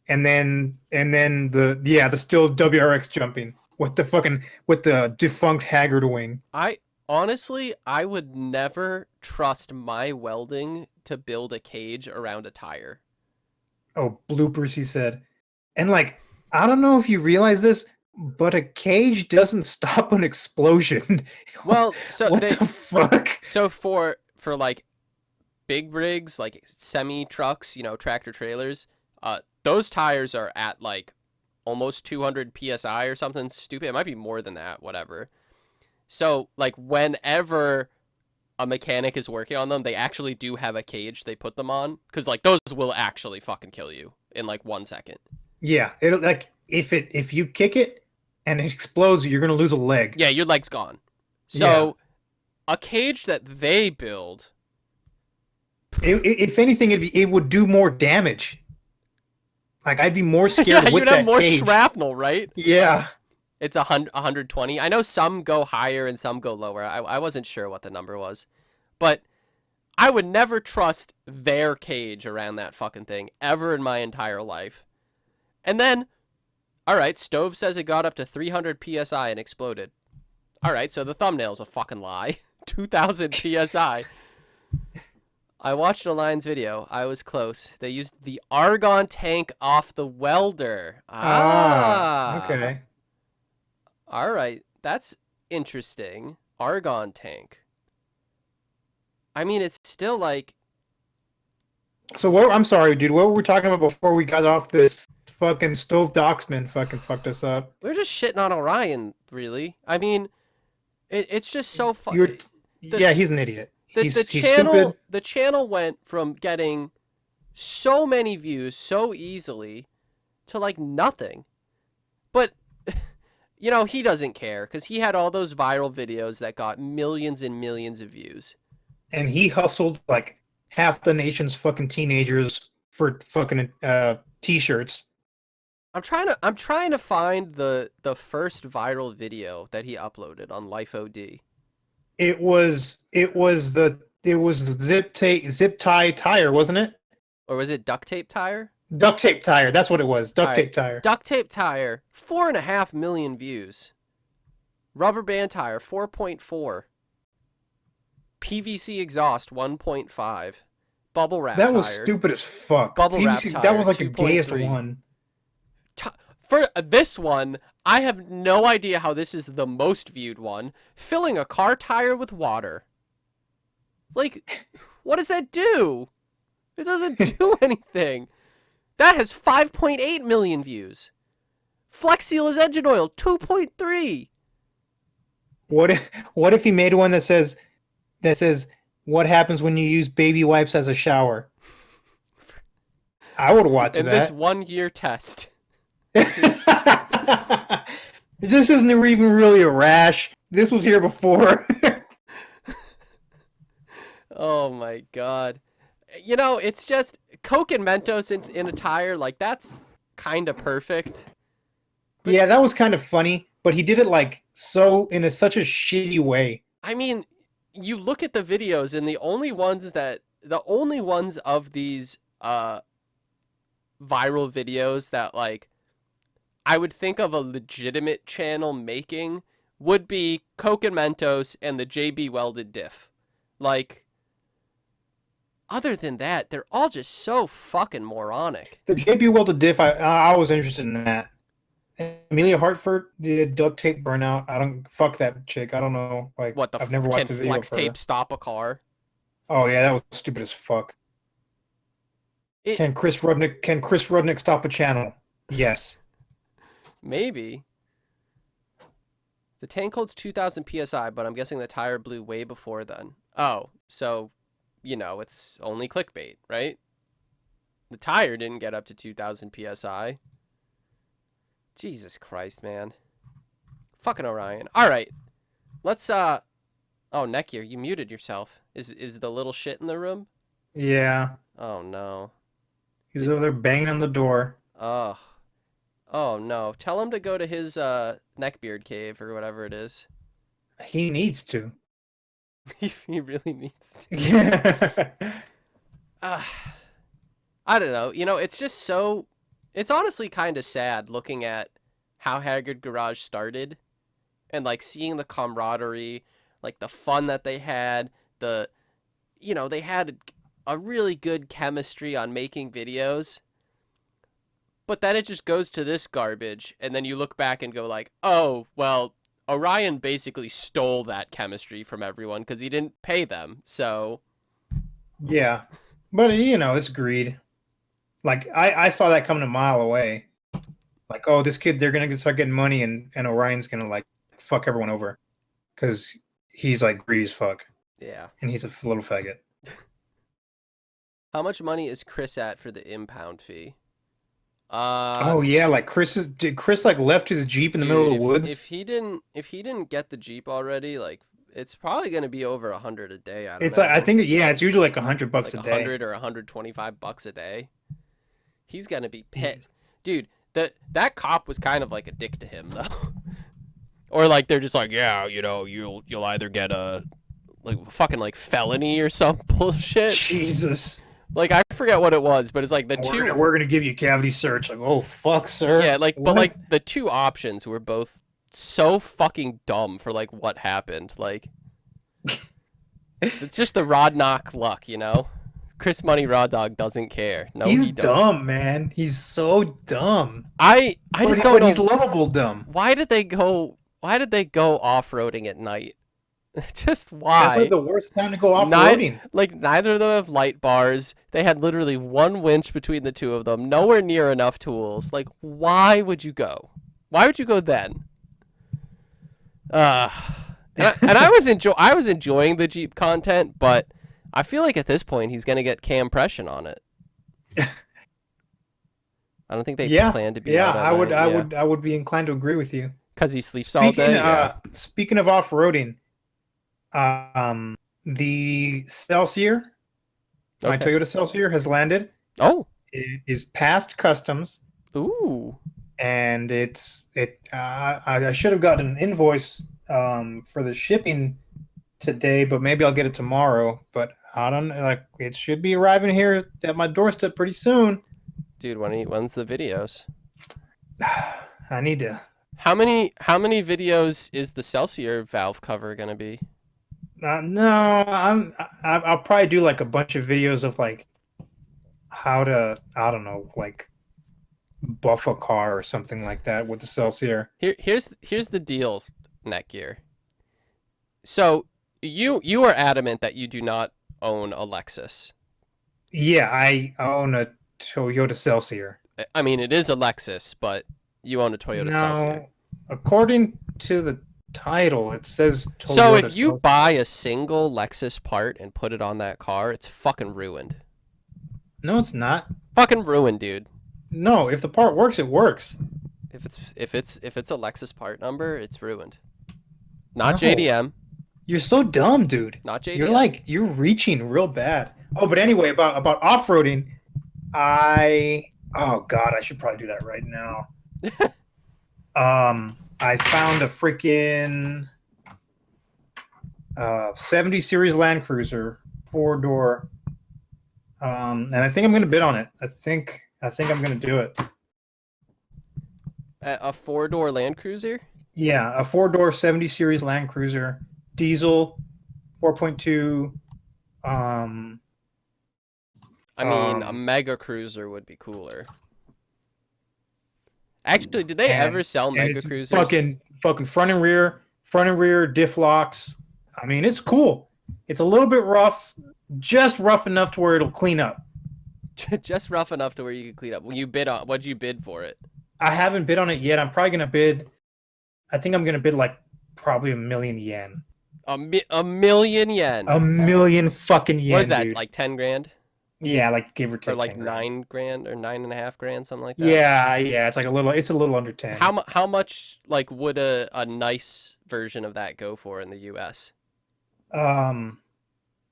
And then the still WRX jumping with the defunct Haggard wing. I would never trust my welding to build a cage around a tire. Oh, bloopers, he said. And like, I don't know if you realize this, but a cage doesn't stop an explosion. Well, so what the fuck? So for like big rigs, like semi trucks, tractor trailers, those tires are at like almost 200 psi or something stupid. It might be more than that, whatever. So like whenever a mechanic is working on them, they actually do have a cage they put them on, because like those will actually fucking kill you in like 1 second. Yeah, it'll like if you kick it and it explodes, you're gonna lose a leg. Yeah, your leg's gone. So a cage that they build, if anything, it would do more damage. Like I'd be more scared with you'd have that more cage. shrapnel, right? Yeah. It's 120. I know some go higher and some go lower. I wasn't sure what the number was. But I would never trust their cage around that fucking thing ever in my entire life. And then, all right, Stove says it got up to 300 PSI and exploded. All right, so the thumbnail's a fucking lie. 2000 PSI. I watched Orion's video. I was close. They used the argon tank off the welder. Okay. All right, that's interesting. Argon tank. I mean, it's still like... So what? I'm sorry, dude. What were we talking about before we got off this fucking Stove Docksman fucking fucked us up? We're just shitting on Orion, really. I mean, it's just so fun. Yeah, he's an idiot. He's channel, stupid. the channel went from getting so many views so easily to like nothing. But, you know, he doesn't care because he had all those viral videos that got millions and millions of views. And he hustled like half the nation's fucking teenagers for fucking t-shirts. I'm trying to find the first viral video that he uploaded on Life OD. It was zip tie tire, wasn't it? Or was it duct tape tire? Duct tape tire. That's what it was. Duct tape tire. Duct tape tire. 4.5 million views. Rubber band tire. 4.4. PVC exhaust. 1.5. Bubble wrap tire. That was stupid as fuck. Bubble wrap tire. That was like 2. the gayest 3. one. For this one, I have no idea how this is the most viewed one. Filling a car tire with water. Like, what does that do? It doesn't do anything. That has 5.8 million views. Flex Seal his engine oil, 2.3. What if he made one that says what happens when you use baby wipes as a shower? I would watch that. In this 1-year test. This isn't even really a rash. This was here before. Oh my god. You know, it's just Coke and Mentos in a tire, like that's kind of perfect. But, yeah, that was kind of funny, but he did it like so in such a shitty way. I mean, you look at the videos and the only ones of these viral videos that like I would think of a legitimate channel making would be Coke and Mentos and the JB Welded diff. Like, other than that, they're all just so fucking moronic. The JB Welded diff, I was interested in that. Amelia Hartford did duct tape burnout. Fuck that chick. I don't know. Like, What the I've never watched the can video flex for her. tape stop a car? Oh yeah, that was stupid as fuck. Can Chris Rudnick stop a channel? Yes. Maybe. The tank holds 2,000 PSI, but I'm guessing the tire blew way before then. Oh, so, you know, it's only clickbait, right? The tire didn't get up to 2,000 PSI. Jesus Christ, man. Fucking Orion. All right. Let's, Oh, Neckier, you muted yourself. Is the little shit in the room? Yeah. Oh, no. He's over there banging on the door. Ugh. Oh, no. Tell him to go to his neckbeard cave or whatever it is. He needs to. He really needs to. Yeah. I don't know. You know, it's just so... It's honestly kind of sad looking at how Haggard Garage started and, like, seeing the camaraderie, like, the fun that they had, you know, they had a really good chemistry on making videos. But then it just goes to this garbage, and then you look back and go like, oh, well, Orion basically stole that chemistry from everyone because he didn't pay them, so... Yeah. But, you know, it's greed. Like, I saw that coming a mile away. Like, oh, this kid, they're going to start getting money, and Orion's going to, like, fuck everyone over. Because he's, like, greedy as fuck. Yeah. And he's a little faggot. How much money is Chris at for the impound fee? Oh yeah, like did Chris like left his Jeep in the middle of the woods? If he didn't get the Jeep already, like it's probably gonna be over 100 a day. It's like I think it's usually like $100 like a day. 100 or 125 bucks a day. He's gonna be pissed, dude. That cop was kind of like a dick to him though. Or like they're just like, yeah, you know, you'll either get a like fucking like felony or some bullshit. Jesus. Like I forget what it was, but it's like the We're two. gonna give you a cavity search. Like, oh fuck, sir. Yeah, like but What? like the two options were both so fucking dumb for like what happened. Like it's just the Rod knock luck, you know. Chris Money Raw Dog doesn't care. No, He's he don't. dumb, man. He's so dumb. I just don't But he's know lovable dumb. why did they go off-roading at night? Just That's like why? the worst time to go off Ni- roading. like neither of them have light bars. They had literally one winch between the two of them. Nowhere near enough tools. Like why would you go? Why would you go then? Uh and I was enjoying the Jeep content, but I feel like at this point he's gonna get cam impression on it. I don't think they plan to be yeah. out at night, I would be inclined to agree with you. because he sleeps all day. Yeah. Speaking of off roading, the Celsior, my Okay. Toyota Celsior has landed. Oh. It is past customs, Ooh. and I should have gotten an invoice for the shipping today, but maybe I'll get it tomorrow. But I don't know, like it should be arriving here at my doorstep pretty soon. Dude, when's the videos? I need to. How many videos is the Celsior valve cover gonna be? No, I'll probably do like a bunch of videos of like how to, I don't know, like buff a car or something like that with the Celsior. Here's the deal, Netgear. So you are adamant that you do not own a Lexus. Yeah, I own a Toyota Celsior. I mean, it is a Lexus, but you own a Toyota Celsior. No, according to the title, it says Toyota So if you Celsior. buy a single Lexus part and put it on that car, it's fucking ruined. No, it's not. Fucking ruined, dude. No, if the part works, it works. If it's a Lexus part number, it's ruined. Not No. JDM. You're so dumb, dude. Not JDM. You're reaching real bad. Oh, but anyway, about off-roading, oh god, I should probably do that right now. I found a freaking 70 series Land Cruiser, 4-door. And I think I'm gonna bid on it. I think I'm gonna do it. A 4-door Land Cruiser? Yeah, a 4-door 70 series Land Cruiser, diesel, 4.2. I mean, a Mega Cruiser would be cooler. Actually, did they ever sell Mega Cruisers? Fucking front and rear diff locks. I mean, it's cool. It's a little bit rough, just rough enough to where it'll clean up. Just rough enough to where you can clean up. When you bid on, what'd you bid for it? I haven't bid on it yet. I'm probably gonna bid. I think I'm gonna bid like probably 1,000,000 yen. A million yen. 1,000,000 fucking yen. What is that? Dude. Like 10 grand? Yeah, like give or take. Or like 10 grand. 9 grand or 9.5 grand, something like that? Yeah, it's like a little under 10. How much like would a nice version of that go for in the US?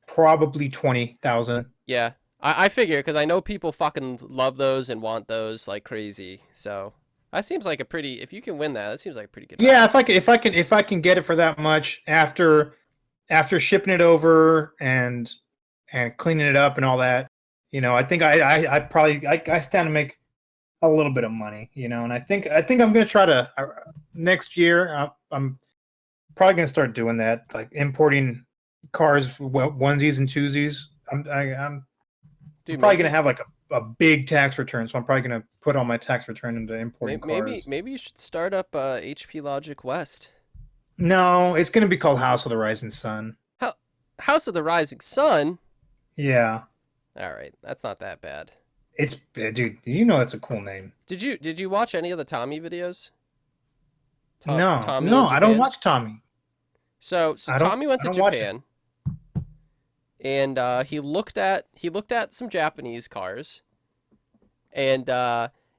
Probably 20,000. Yeah. I figure, because I know people fucking love those and want those like crazy. So that seems like a pretty, if you can win that seems like a pretty good. Yeah, if I can get it for that much after shipping it over and cleaning it up and all that, you know, I think I probably stand to make a little bit of money, you know, and I think I'm gonna try to next year. I'm probably gonna start doing that, like importing cars, onesies and twosies. I'm Dude, probably gonna have like a big tax return, so I'm probably gonna put all my tax return into importing cars. Maybe you should start up HP Logic West. No, it's gonna be called House of the Rising Sun. House of the Rising Sun? Yeah. All right, that's not that bad. It's dude, you know that's a cool name. Did you watch any of the Tommy videos? No, Tommy no, in I don't Japan? watch Tommy. So Tommy went to Japan, and he looked at some Japanese cars, and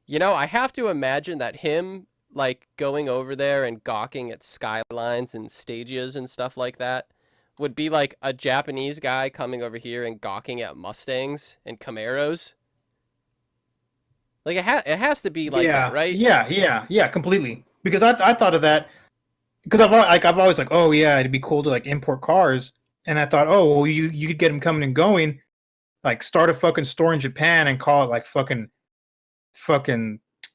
you know, I have to imagine that him like going over there and gawking at Skylines and Stagias and stuff like that would be like a Japanese guy coming over here and gawking at Mustangs and Camaros. Like it has to be like that, right? Yeah, completely. Because I thought of that because I've always like, oh yeah, it'd be cool to like import cars, and I thought, oh well, you could get them coming and going, like start a fucking store in Japan and call it like fucking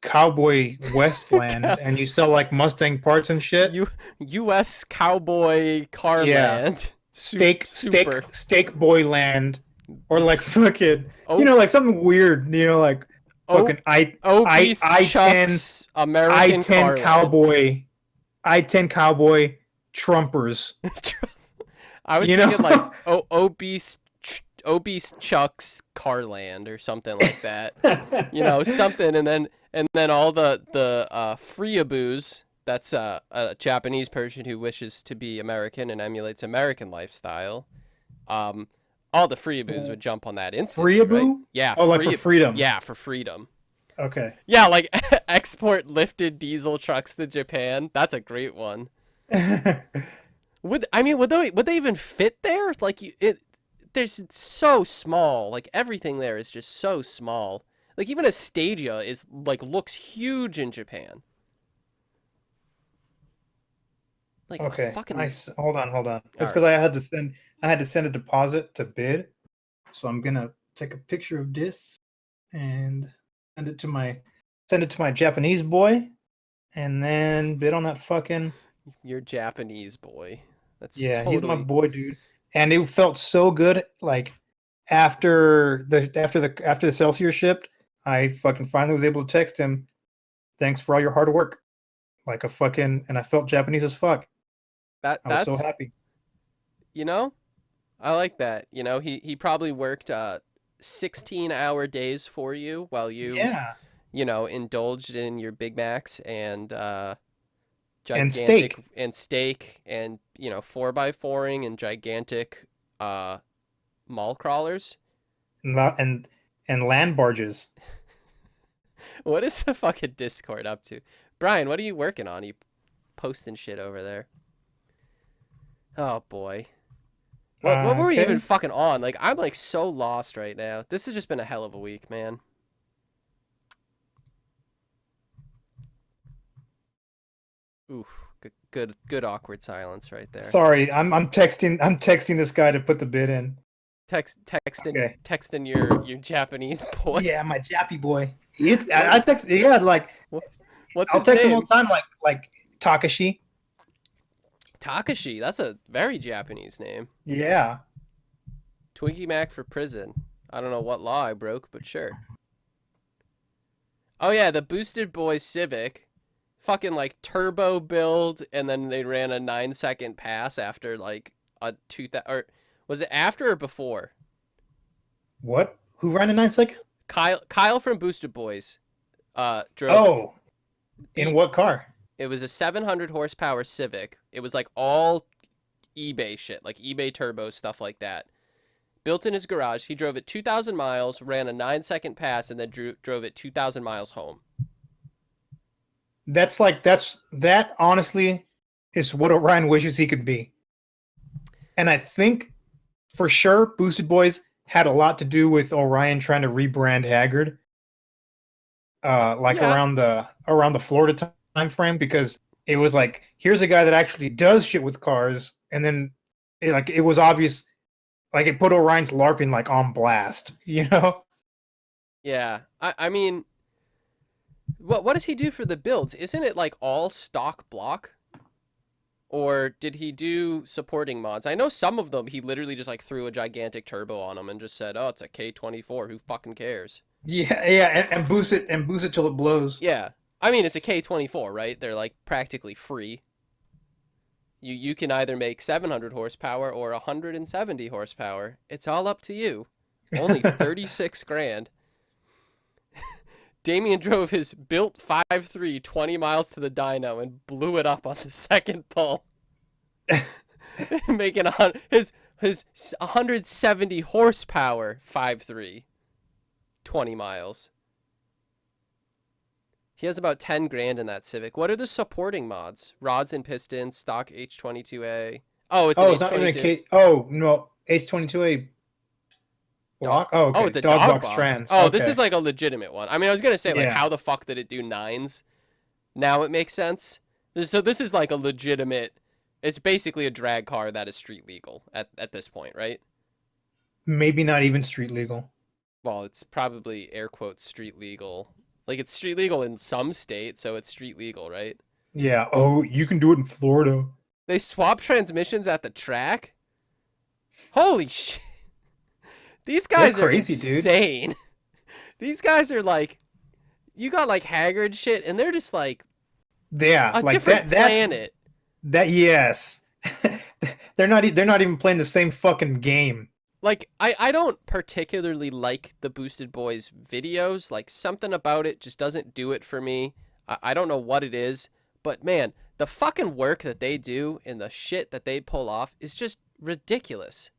Cowboy Westland, and you sell like Mustang parts and shit. U.S. cowboy Yeah, Carland. Super. steak boy land, or like fucking, Oh, like something weird, like oh, fucking I obese I-10 Chuck's American I-10 Carland. I-10 cowboy Trumpers. I was You thinking like know? obese Chuck's Carland or something like that. Something, and then all the Freeaboos. That's a Japanese person who wishes to be American and emulates American lifestyle. Um, all the Freeaboos would jump on that instantly, right? Freeaboo? Yeah, Oh, like for freedom. Yeah, for freedom. Okay. Yeah, like export lifted diesel trucks to Japan. That's a great one. Would they even fit there? Like there's so small. Like everything there is just so small. Like even a Stadia is like looks huge in Japan. Like Okay. fucking. Nice. Hold on. It's All because right. I had to send a deposit to bid. So I'm gonna take a picture of this and send it to my Japanese boy, and then bid on that fucking. You're Japanese boy. That's Yeah, he's my totally. boy, dude. And it felt so good. Like after the Celsius shipped, I fucking finally was able to text him, "Thanks for all your hard work." Like a fucking, and I felt Japanese as fuck. I was so That's happy. you know I like that. He probably worked 16-hour days for you while you Yeah, indulged in your Big Macs and and gigantic steak, and steak and 4x4ing and gigantic mall crawlers. not and land barges. What is the fucking Discord up to? Brian, what are you working on? You posting shit over there? Oh boy. What were we even Okay. fucking on? Like I'm like so lost right now. This has just been a hell of a week, man. Oof. Good awkward silence right there. Sorry, I'm texting this guy to put the bid in. Texting Okay. texting your Japanese boy. Yeah, my Jappy boy. It's What I text yeah, like what's I'll his text him all the name? time like Takashi. Takashi. That's a very Japanese name. Yeah. Twiggymac for prison. I don't know what law I broke, but sure. Oh yeah, the Boosted Boys Civic. Fucking like turbo build, and then they ran a 9-second pass after like a 2000, or was it after or before? What? Who ran a 9 second? Kyle from Boosted Boys drove Oh, in beat. what car? It was a 700 horsepower Civic. It was like all eBay shit, like eBay turbo stuff like that. Built in his garage. He drove it 2,000 miles, ran a 9-second pass, and then drove it 2,000 miles home. That honestly is what Orion wishes he could be. And I think for sure Boosted Boys had a lot to do with Orion trying to rebrand Haggard. Like Yeah, around the Florida time frame, because it was like, here's a guy that actually does shit with cars, and then it was obvious, like it put Orion's LARPing like on blast, you know? yeah. I mean, what does he do for the builds? Isn't it like all stock block? Or did he do supporting mods? I know some of them he literally just like threw a gigantic turbo on them and just said, "Oh, it's a K24. Who fucking cares?" Yeah, and boost it till it blows. Yeah. I mean, it's a K24, right? They're like practically free. You can either make 700 horsepower or 170 horsepower. It's all up to you. Only 36 grand. Damian drove his built 5.3 20 miles to the dyno and blew it up on the second pull. Making his 170 horsepower 5.3 20 miles. He has about 10 grand in that Civic. What are the supporting mods? Rods and pistons, stock H22A. Oh, it's an Oh, it's not even a H22. K. Oh no, H22A Dog. block. Oh, Oh, okay. it's a Dog dog box box. trans. Oh, this is Okay. like a legitimate one. I mean, I was gonna say like, Yeah. how the fuck did it do nines? Now it makes sense. So this is like a legitimate. It's basically a drag car that is street legal at this point, right? Maybe not even street legal. Well, it's probably air quotes street legal. Like it's street legal in some states, so it's street legal, right? Yeah. Oh, you can do it in Florida. They swap transmissions at the track? Holy shit. These guys They're are crazy, dude. insane. These guys are like, you got like Haggard shit, and they're just like Yeah, a like different planet. Yes. They're not even playing the same fucking game. Like, I don't particularly like the Boosted Boys videos. Like, something about it just doesn't do it for me. I don't know what it is, but man, the fucking work that they do and the shit that they pull off is just ridiculous.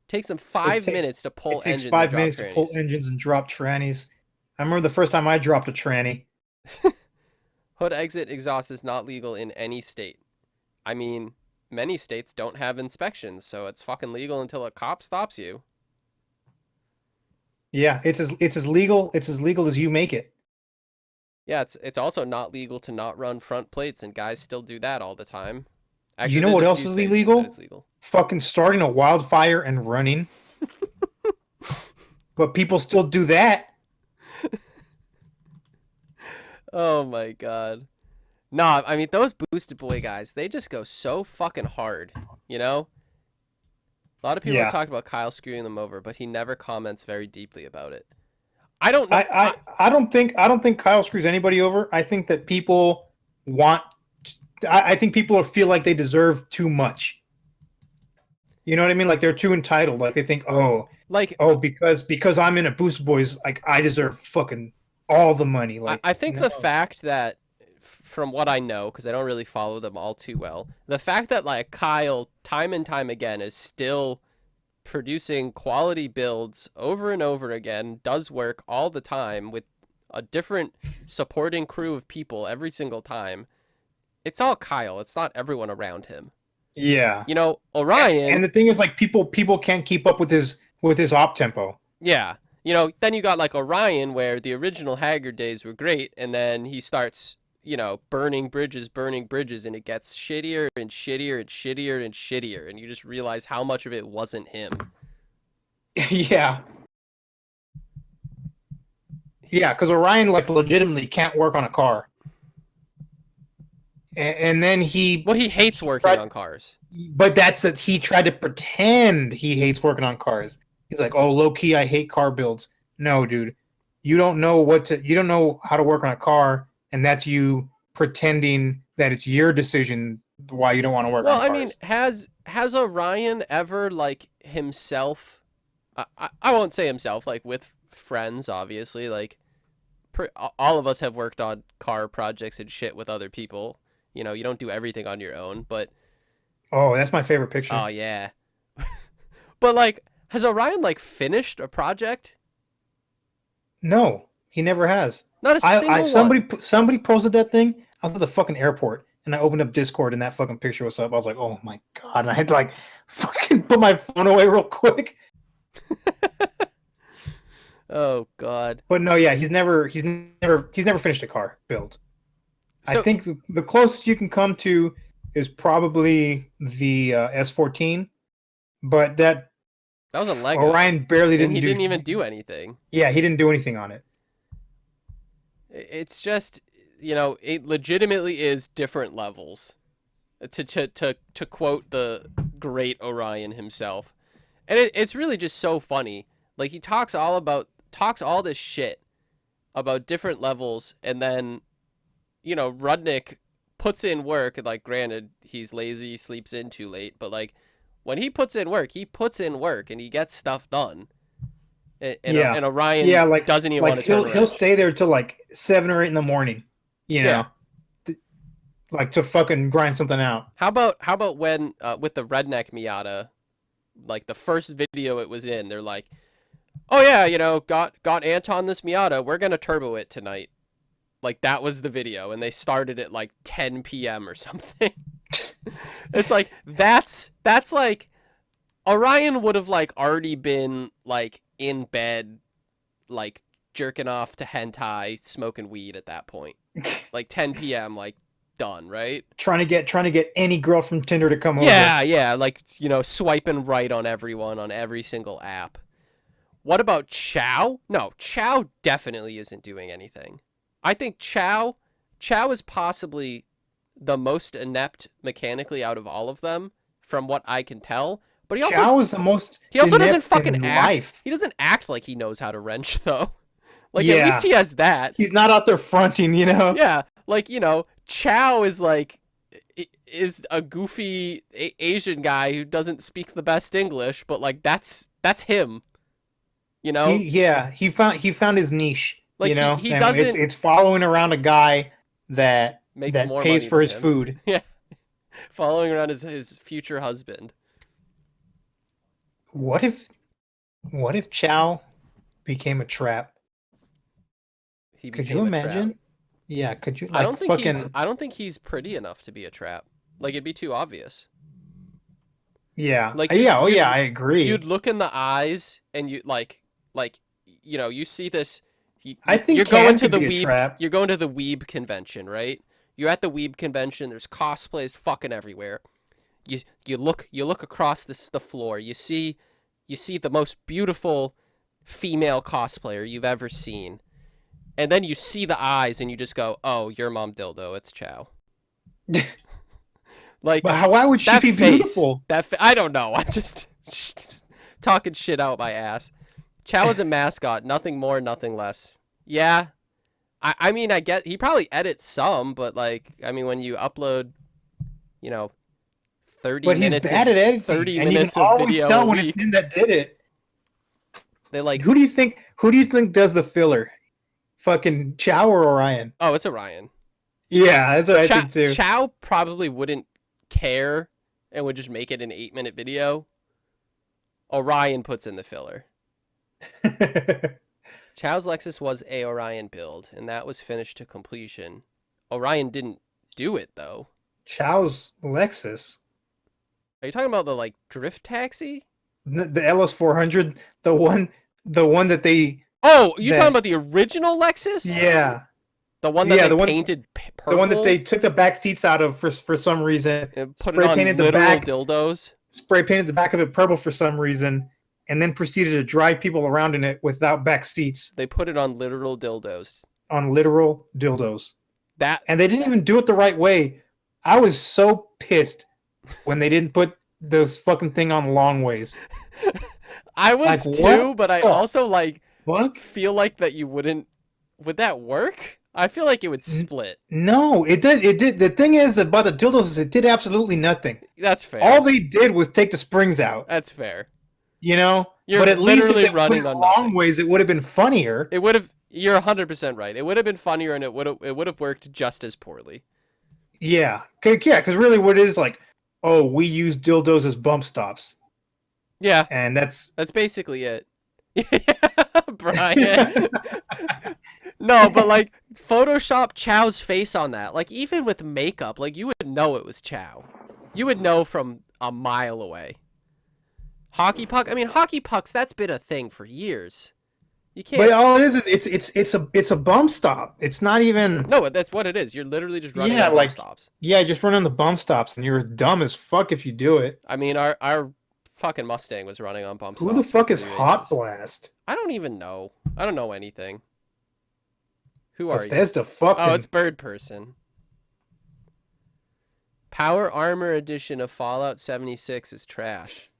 Takes them 5 minutes to pull It takes engines. 5 minutes to pull trannies. engines and drop trannies. I remember the first time I dropped a tranny. Hood exit exhaust is not legal in any state. I mean, many states don't have inspections, so it's fucking legal until a cop stops you. Yeah, it's as legal as you make it. Yeah, it's also not legal to not run front plates, and guys still do that all the time. Actually, You know there's what a else few is states illegal? that it's legal. Fucking starting a wildfire and running. But people still do that. Oh my god. Nah, I mean those Boosted Boy guys, they just go so fucking hard, you know? A lot of people have Yeah. talked about Kyle screwing them over, but he never comments very deeply about it. I don't know. I don't think Kyle screws anybody over. I think that people want. I think people feel like they deserve too much. You know what I mean? Like they're too entitled. Like they think, like because I'm in a Boost Boys, like I deserve fucking all the money. Like I think no. the fact that, from what I know, because I don't really follow them all too well, the fact that like Kyle time and time again is still producing quality builds over and over again, does work all the time with a different supporting crew of people every single time. It's all Kyle. It's not everyone around him. Yeah. You know, Orion. And the thing is, like people can't keep up with his op tempo. Yeah. You know, then you got like Orion, where the original Haggard days were great, and then he starts, you know, burning bridges, and it gets shittier and shittier and shittier and shittier, and you just realize how much of it wasn't him. Yeah. Yeah, because Orion like legitimately can't work on a car. And then he hates working on cars. But that's that he tried to pretend he hates working on cars. He's like, oh, low key, I hate car builds. No, dude, you don't know how to work on a car, and that's you pretending that it's your decision why you don't want to work on cars. Well, I mean, has Orion ever like himself? I won't say himself, like with friends, obviously. Like, all of us have worked on car projects and shit with other people. You know, you don't do everything on your own, but. Oh, that's my favorite picture. Oh yeah. But like, has Orion like finished a project? No, he never has. Not a single one. Somebody posted that thing. I was at the fucking airport and I opened up Discord and that fucking picture was up. I was like, oh my god! And I had to like fucking put my phone away real quick. Oh god. But no, yeah, he's never finished a car build. So, I think the closest you can come to is probably the S14, but that was a Lego. Orion barely didn't. He didn't even do anything. Yeah, he didn't do anything on it. It's just, you know, it legitimately is different levels. To quote the great Orion himself, and it's really just so funny. Like he talks all this shit about different levels, and then, you know, Rudnick puts in work, and like granted he's lazy, sleeps in too late, but like when he puts in work and he gets stuff done. And Orion like, doesn't even want to turn around. He'll stay there till like 7 or 8 in the morning, you know, like to fucking grind something out. How about when with the redneck Miata, like the first video it was in, they're like, oh yeah, you know, got Anton this Miata, we're gonna turbo it tonight. Like that was the video, and they started at like 10 p.m. or something. It's like that's like Orion would have like already been like in bed, like jerking off to hentai, smoking weed at that point. Like 10 p.m. like done, right? Trying to get any girl from Tinder to come over. Yeah, like, you know, swiping right on everyone on every single app. What about Chow? No, Chow definitely isn't doing anything. I think Chow is possibly the most inept mechanically out of all of them, from what I can tell. But Chow is the most. He also doesn't inept fucking in act. life. He doesn't act like he knows how to wrench, though. Like, Yeah. at least he has that. He's not out there fronting, you know? Yeah, like, you know, Chow is like, is a goofy Asian guy who doesn't speak the best English, but like, that's him. You know? He found his niche. Like, you know, he and doesn't. It's following around a guy that Makes more pays money for than his him. food. Yeah, following around his future husband. What if Chow became a trap? Could you imagine? Trap. Yeah, could you? Like, I don't think he's pretty enough to be a trap. Like, it'd be too obvious. Yeah. Like, I agree. You'd look in the eyes and you like, you know, you see this. I think you're Cam going to could the be a Weeb. trap. You're going to the Weeb convention, right? You're at the Weeb convention. There's cosplays fucking everywhere. You look across the floor. You see the most beautiful female cosplayer you've ever seen, and then you see the eyes and you just go, "Oh, your mom dildo. It's Chow." Like, but why would she be beautiful? I don't know. I'm just talking shit out my ass. Chow is a mascot. Nothing more, nothing less. Yeah. I mean, I get he probably edits some, but like, I mean, when you upload, you know, 30 but minutes he's bad at editing, 30 and minutes you can of always video tell a when week. it's him that did it. They like, who do you think does the filler? Fucking Chow or Orion? oh, it's Orion. Yeah, that's what I think too. Chow probably wouldn't care and would just make it an 8-minute video. Orion puts in the filler. Chow's Lexus was a Orion build, and that was finished to completion. Orion didn't do it, though. Chow's Lexus? Are you talking about the, like, drift taxi? The LS400, the one that they... Oh, you're talking about the original Lexus? Yeah. The one that they painted purple? The one that they took the back seats out of for some reason. And put it on literal dildos? Spray painted the back of it purple for some reason, and then proceeded to drive people around in it without back seats. They put it on literal dildos. On literal dildos. And they didn't even do it the right way. I was so pissed when they didn't put those fucking thing on long ways. I was like, too, but I also like what? Feel like that you wouldn't. Would that work? I feel like it would split. No, it did. It did. The thing is that about the dildos is it did absolutely nothing. That's fair. All they did was take the springs out. That's fair. You know, You're but at least if they running put it on long nothing. ways, it would have been funnier. It would have. You're 100% right. It would have been funnier, and it would have worked just as poorly. Yeah, because really, what it is like, oh, we use dildos as bump stops. Yeah, and that's basically it. Brian. No, but like Photoshop Chow's face on that. Like even with makeup, like you would know it was Chow. You would know from a mile away. Hockey puck. I mean, hockey pucks. That's been a thing for years. You can't. But all it is it's a bump stop. It's not even. No, that's what it is. You're literally just running on bump stops. Yeah, just run on the bump stops, and you're dumb as fuck if you do it. I mean, our fucking Mustang was running on bump stops. Who the fuck is Hot Blast? I don't even know. I don't know anything. Who are you? Bethesda fucking... Oh, it's Bird Person. Power Armor Edition of Fallout 76 is trash.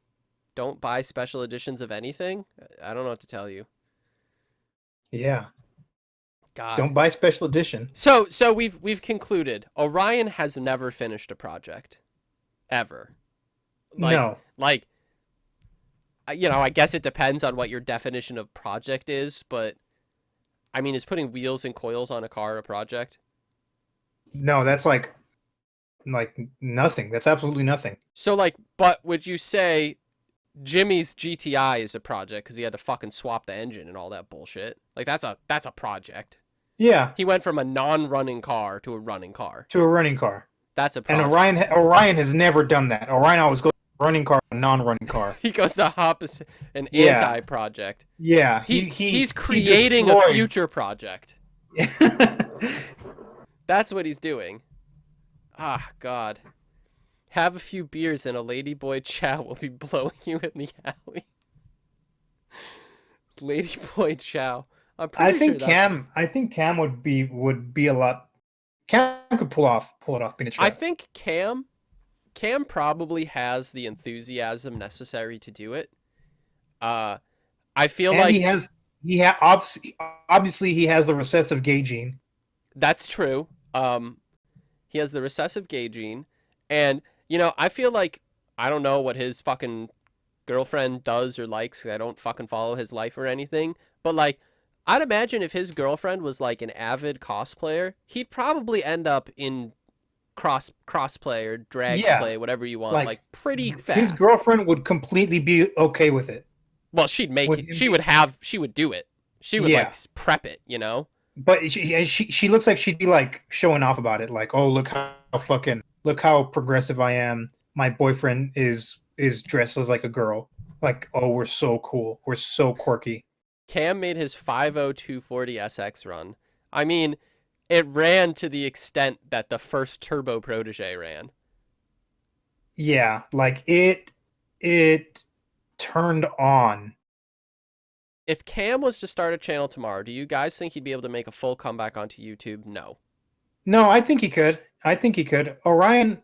Don't buy special editions of anything? I don't know what to tell you. Yeah. God. Don't buy special edition. So we've concluded Orion has never finished a project. Ever. No. Like, you know, I guess it depends on what your definition of project is, but I mean, is putting wheels and coils on a car a project? No, that's like nothing. That's absolutely nothing. So like, but would you say Jimmy's GTI is a project because he had to fucking swap the engine and all that bullshit? Like that's a project. Yeah. He went from a non-running car. To a running car. That's a project. And Orion has never done that. Orion always goes running car, a non-running car. He goes the opposite, an Yeah. anti-project. Yeah, He's creating a future project. That's what he's doing. Ah, God. Have a few beers and a ladyboy chow will be blowing you in the alley. Ladyboy chow. I'm I pretty think sure that's... Cam would be a lot. Cam could pull it off being a I trap. think Cam probably has the enthusiasm necessary to do it. I feel And like obviously he has the recessive gay gene. that's true. He has the recessive gay gene, and I feel like I don't know what his fucking girlfriend does or likes. I don't fucking follow his life or anything, but like, I'd imagine if his girlfriend was like an avid cosplayer, he'd probably end up in crossplay or drag play, whatever you want, like pretty fast. His girlfriend would completely be okay with it. Well, she'd make it. She would do it. She would like prep it, But she looks like she'd be like showing off about it, like, oh, look how progressive I am. My boyfriend is dressed as like a girl. Like, oh, we're so cool. We're so quirky. Cam made his 50240 SX run. I mean, it ran to the extent that the first Turbo Protege ran. Yeah, like it turned on. If Cam was to start a channel tomorrow, do you guys think he'd be able to make a full comeback onto YouTube? No. No, I think he could. Orion.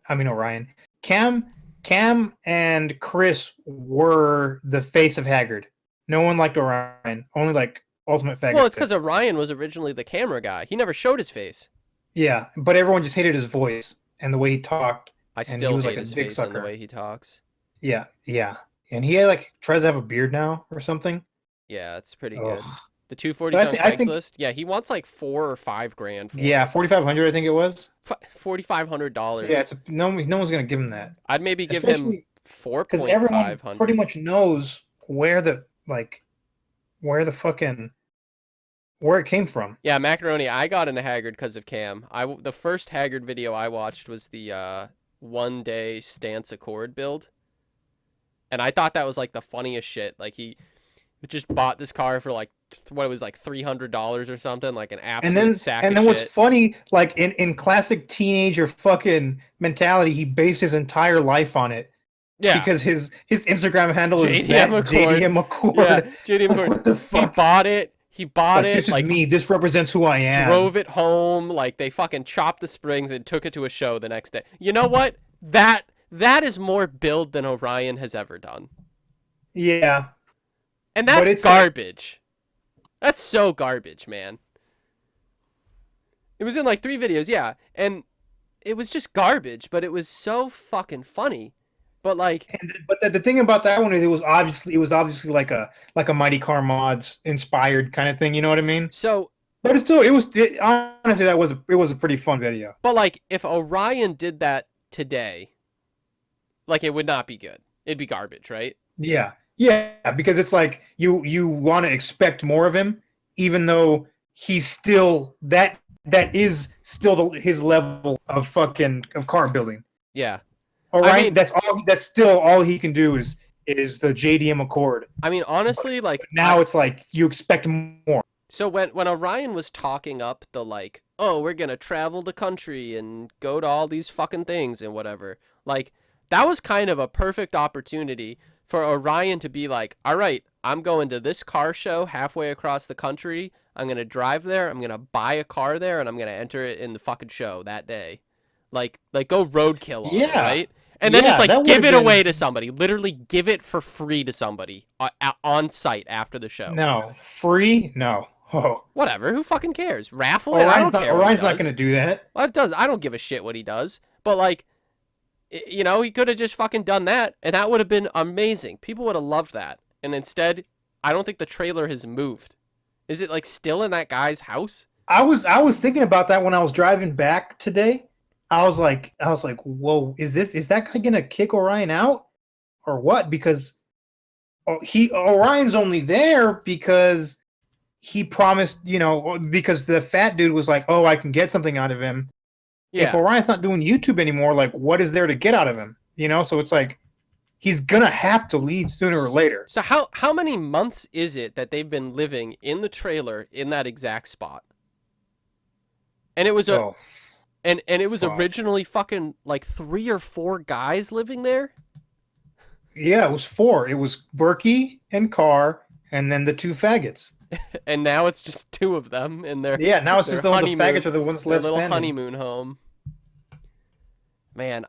Cam and Chris were the face of Haggard. No one liked Orion. Only like Ultimate Faggot. Well, it's because Orion was originally the camera guy. He never showed his face. Yeah, but everyone just hated his voice and the way he talked. I still hate his face and the way he talks. Yeah. And he like tries to have a beard now or something. Yeah, it's pretty good. The 240 on Craigslist. Yeah, he wants like $4,000 or $5,000 for it. Yeah, $4,500 I think it was. $4,500. Yeah, no one's gonna give him that. I'd maybe give him $4,500. Because everyone pretty much knows where it came from. Yeah, Macaroni. I got into Haggard because of Cam. The first Haggard video I watched was the 1-day stance Accord build, and I thought that was like the funniest shit. Like he just bought this car for like what it was like $300 or something, like an absolute sack of shit. And then what's funny, like in classic teenager fucking mentality, he based his entire life on it. Yeah, because his Instagram handle is JDM Accord. Yeah, JDM Accord. What the fuck? He bought it. This is me. This represents who I am. Drove it home. Like they fucking chopped the springs and took it to a show the next day. You know what? That is more build than Orion has ever done. Yeah. And that's garbage. That's so garbage, man. It was in like 3 videos, yeah. And it was just garbage, but it was so fucking funny. But like, but the thing about that one is it was obviously like a Mighty Car Mods inspired kind of thing. You know what I mean? So, but honestly, that was a pretty fun video. But like, if Orion did that today, like it would not be good. It'd be garbage, right? Yeah, because it's like you want to expect more of him, even though he's still that is still his level of car building. Yeah. Orion, that's still all he can do is the JDM Accord. I mean, honestly, like now it's like you expect more. So when Orion was talking up the like, oh, we're gonna travel the country and go to all these fucking things and whatever, like that was kind of a perfect opportunity for Orion to be like, all right, I'm going to this car show halfway across the country. I'm gonna drive there. I'm gonna buy a car there, and I'm gonna enter it in the fucking show that day. Like go roadkill on it, right? And then just like give it away to somebody. Literally give it for free to somebody on site after the show. No, free? No. Oh. Whatever. Who fucking cares? Raffle it? I don't care. Orion's not going to do that. Well, it does. I don't give a shit what he does. But like, he could have just fucking done that, and that would have been amazing. People would have loved that. And instead, I don't think the trailer has moved. Is it like still in that guy's house? I was thinking about that when I was driving back today. I was like, whoa, is that guy gonna kick Orion out or what? Because Orion's only there because he promised, because the fat dude was like, oh, I can get something out of him. Yeah. If Orion's not doing YouTube anymore, like what is there to get out of him? So it's like he's gonna have to leave sooner or later. So how many months is it that they've been living in the trailer in that exact spot? And it was Oh, it was fuck. originally fucking like 3 or 4 guys living there. Yeah, it was 4. It was Berkey and Carr, and then the 2 faggots. And now it's just 2 of them in their Yeah, now it's their just the honeymoon, faggots are the ones their left little standing. honeymoon home. Man,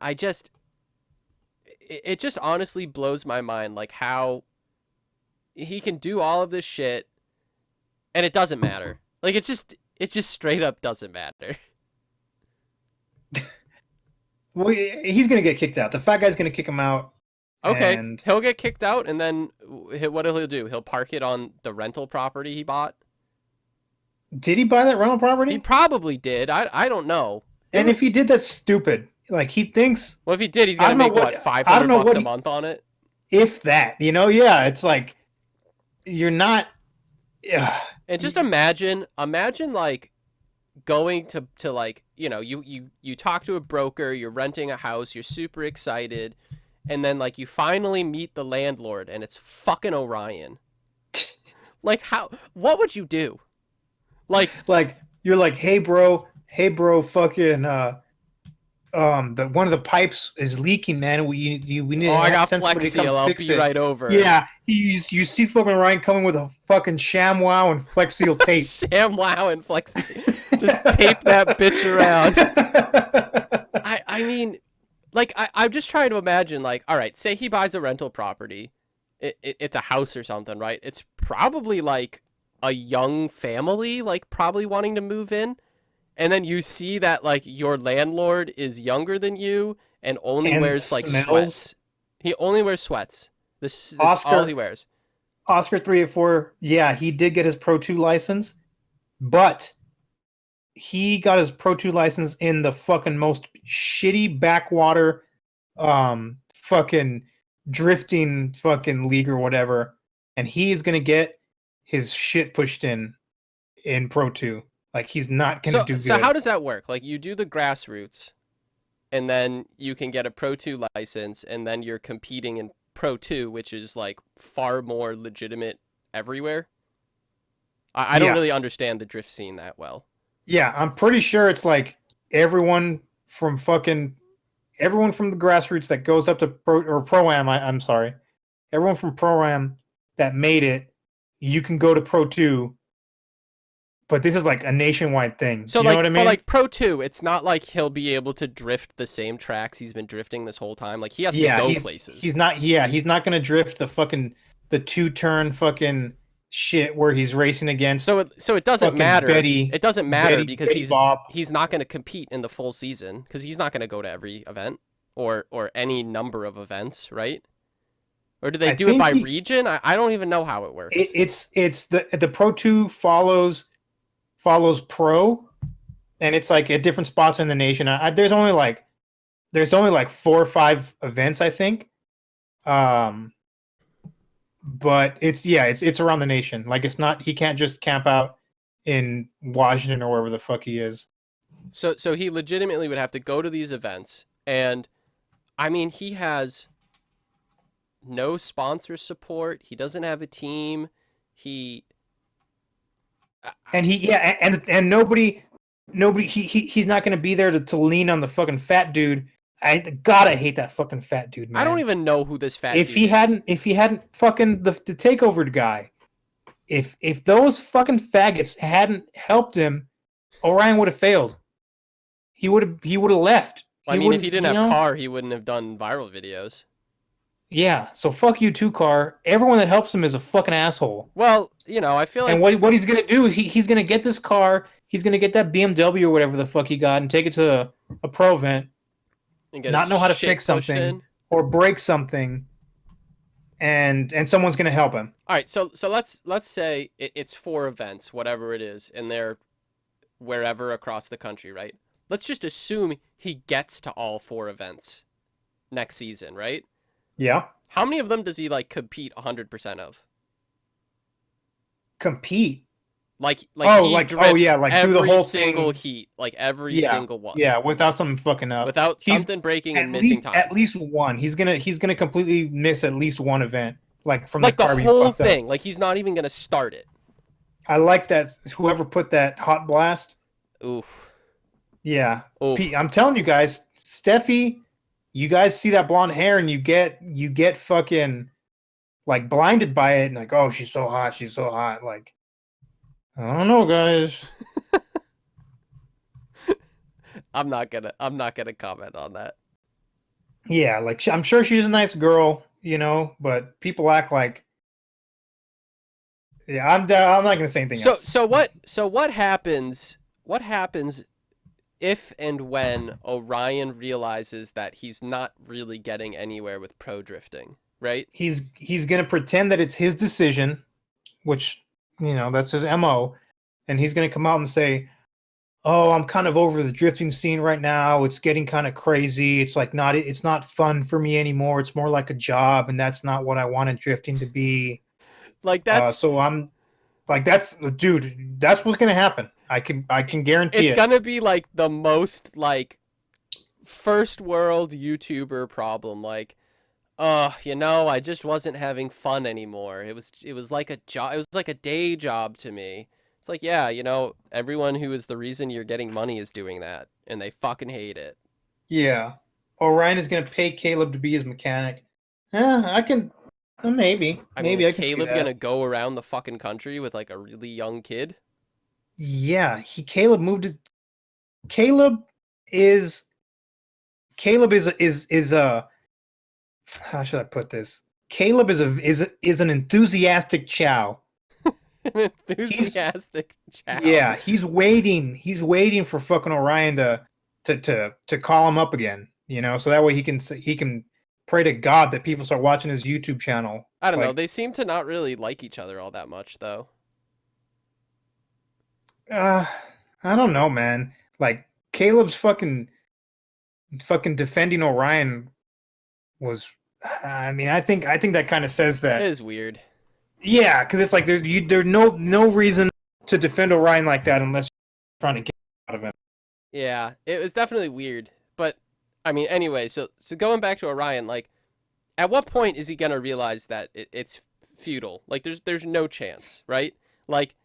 it just honestly blows my mind, like how he can do all of this shit and it doesn't matter. Like it just straight up doesn't matter. Well, he's gonna get kicked out. The fat guy's gonna kick him out. Okay, And he'll get kicked out, and then what'll he do? He'll park it on the rental property he bought. did he buy that rental He property? probably did. I don't know. And if he did, that's stupid. Like he thinks, Well, if he did, he's I gonna don't know make what what- I don't 500 know bucks what a he- month on it. if that, yeah, it's like you're not. Yeah, And just imagine like going to like, you talk to a broker, you're renting a house, you're super excited, and then like you finally meet the landlord and it's fucking Orion. Like what would you do? Like you're like, hey bro, fucking one of the pipes is leaking, man. We need I got send somebody Flex to come Seal, I'll fix be it. right over. Yeah, you see fucking Orion coming with a fucking ShamWow and Flex Seal tape. ShamWow and Flex just tape that bitch around. I mean, like I'm just trying to imagine, like, all right, say he buys a rental property, it's a house or something, right? It's probably like a young family, like probably wanting to move in, and then you see that like your landlord is younger than you and only And wears like smells. sweats. He only wears sweats. This is Oscar- all he wears. Oscar 384, yeah, he did get his Pro 2 license, but he got his Pro 2 license in the fucking most shitty backwater fucking drifting fucking league or whatever, and he's gonna get his shit pushed in Pro 2. Like he's not gonna do good. So how does that work? Like you do the grassroots, and then you can get a Pro 2 license, and then you're competing in Pro 2, which is like far more legitimate everywhere. I don't really understand the drift scene that well. Yeah, I'm pretty sure it's like everyone from the grassroots that goes up to Pro-Am, I'm sorry. Everyone from Pro-Am that made it, you can go to Pro 2, but this is like a nationwide thing. So you know what I mean? But like Pro 2, it's not like he'll be able to drift the same tracks he's been drifting this whole time. Like he has to go places. He's not gonna drift the 2-turn fucking shit where he's racing against. So it doesn't matter. Betty, it doesn't matter Betty, because Betty Bob. he's not going to compete in the full season because he's not going to go to every event or any number of events, right? Or do they do it by region? I don't even know how it works. It's the Pro 2 follows Pro, and it's like at different spots in the nation. There's only like 4 or 5 events, I think. But it's around the nation. Like it's not, he can't just camp out in Washington or wherever the fuck he is. So he legitimately would have to go to these events, and I mean he has no sponsor support. He doesn't have a team. He's nobody he's not going to be there to lean on the fucking fat dude. I hate that fucking fat dude, man. I don't even know who this fat dude is. If he hadn't fucking the takeover guy, if those fucking faggots hadn't helped him, Orion would have failed. He would have left. Well, I mean, if he didn't have Carr, he wouldn't have done viral videos. Yeah, so fuck you too, Carr. Everyone that helps him is a fucking asshole. Well, I feel like... And what he's going to do, he's going to get this car, he's going to get that BMW or whatever the fuck he got and take it to a pro event, not know how to fix something or break something, and someone's going to help him. All right, so let's say it's 4 events, whatever it is, and they're wherever across the country, right? Let's just assume he gets to all 4 events next season, right? Yeah. How many of them does he like compete 100% of? Compete? Like Oh, he yeah, drifts like do the every whole single thing. heat, like every Yeah, single one, yeah, without something fucking up. without He's something breaking and missing at time. least one. He's gonna completely miss at least one event, like from the Like the car being whole fucked up. thing. Like he's not even gonna start it. I like that. Whoever put that hot blast. Oof. Yeah, Oof. I'm telling you guys, Steffi, you guys see that blonde hair and you get fucking like blinded by it and like, oh, she's so hot, she's so hot. Like, I don't know, guys. I'm not gonna comment on that. Yeah, like I'm sure she's a nice girl, but people act like, yeah, I'm not gonna say anything So else. what happens if and when Orion realizes that he's not really getting anywhere with pro drifting, right? He's gonna pretend that it's his decision, which that's his MO, and he's gonna come out and say, "Oh, I'm kind of over the drifting scene right now. It's getting kind of crazy. It's not fun for me anymore. It's more like a job, and that's not what I wanted drifting to be." Like that's So I'm like, dude, that's what's gonna happen. I can guarantee it's it. gonna be like the most like first world YouTuber problem. Like, I just wasn't having fun anymore. It was like a job. It was like a day job to me. It's like, yeah, everyone who is the reason you're getting money is doing that, and they fucking hate it. Yeah. Orion is gonna pay Caleb to be his mechanic. I can maybe I mean, is I can see Caleb gonna that. go around the fucking country with like a really young kid? Yeah, Caleb moved it. Caleb is is a how should I put this? Caleb is an enthusiastic chow. An He's enthusiastic chow. Yeah, he's waiting for fucking Orion to call him up again, so that way he can pray to God that people start watching his YouTube channel. I don't know. Like, They seem to not really like each other all that much, though. uh, I don't know, man. Like Caleb's fucking defending Orion was. I mean, I think that kind of says It that. is weird. Yeah, because it's like there's no reason to defend Orion like that unless you're trying to get out of him. Yeah, it was definitely weird. But I mean, anyway, so going back to Orion, like, at what point is he gonna realize that it's futile? Like, there's no chance, right? Like,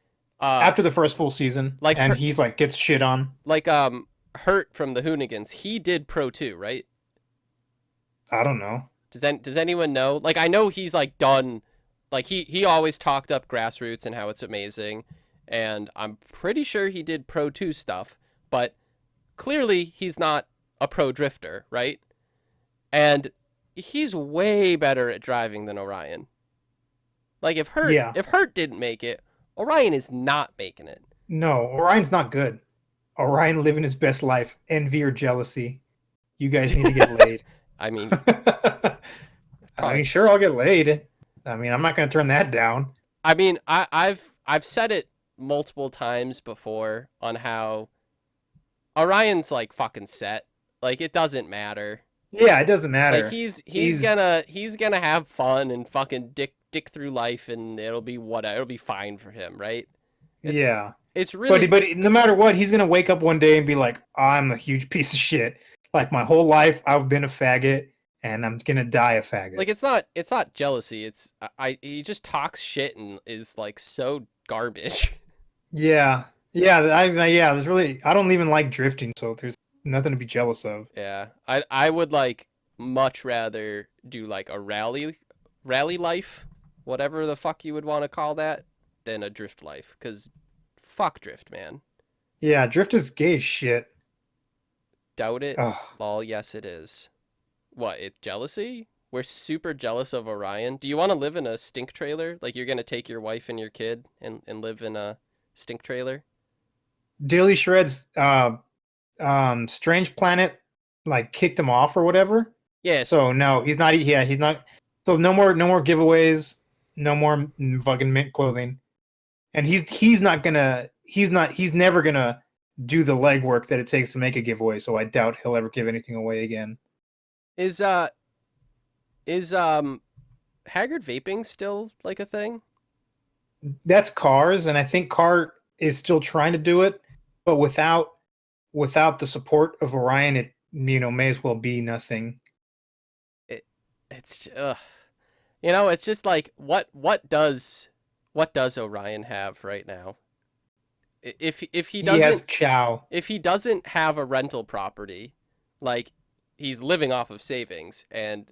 uh, After the first full season, like and her, he's like gets shit on. like Hurt from the Hoonigans, he did Pro 2, right? I don't know. Does anyone know? Like, I know he's like done. Like he always talked up grassroots and how it's amazing, and I'm pretty sure he did Pro 2 stuff, but clearly he's not a pro drifter, right? And he's way better at driving than Orion. Like Yeah, if Hurt didn't make it, Orion is not making it. no, Orion's not good. Orion living his best life. Envy or jealousy. You guys need to get laid. I mean, I mean, probably. sure, I'll get laid. I mean, I'm not going to turn that down. I mean, I've said it multiple times before on how Orion's like fucking set. Like it doesn't matter. Yeah, it doesn't Like matter. he's He's gonna have fun and fucking dick through life, and it'll be fine for him, right? It's yeah, it's but really no matter what, he's gonna wake up one day and be like, "I'm a huge piece of shit. Like my whole life, I've been a faggot, and I'm gonna die a faggot." like it's not jealousy. It's I he just talks shit and is like so garbage. Yeah, yeah, yeah. There's really, I don't even like drifting, so there's nothing to be jealous of. Yeah, I would like much rather do like a rally life, whatever the fuck you would want to call that, than a drift life. Cause fuck drift, man. Yeah, drift is gay as shit. Doubt it. Oh, Lol, yes it is. What? It jealousy? We're super jealous of Orion. Do you want to live in a stink trailer? Like you're gonna take your wife and your kid and live in a stink trailer? Daily Shreds, Strange Planet, like kicked him off or whatever. Yes. So no, he's not. Yeah, he's not. So no more giveaways, no more fucking mint clothing, and he's never gonna do the legwork that it takes to make a giveaway. So I doubt he'll ever give anything away again. Is is Haggard vaping still like a thing? That's cars, and I think car is still trying to do it, but without the support of Orion, it may as well be nothing. It's it's just like what does Orion have right now? If he He has doesn't Chow. if he doesn't have a rental property, like he's living off of savings, and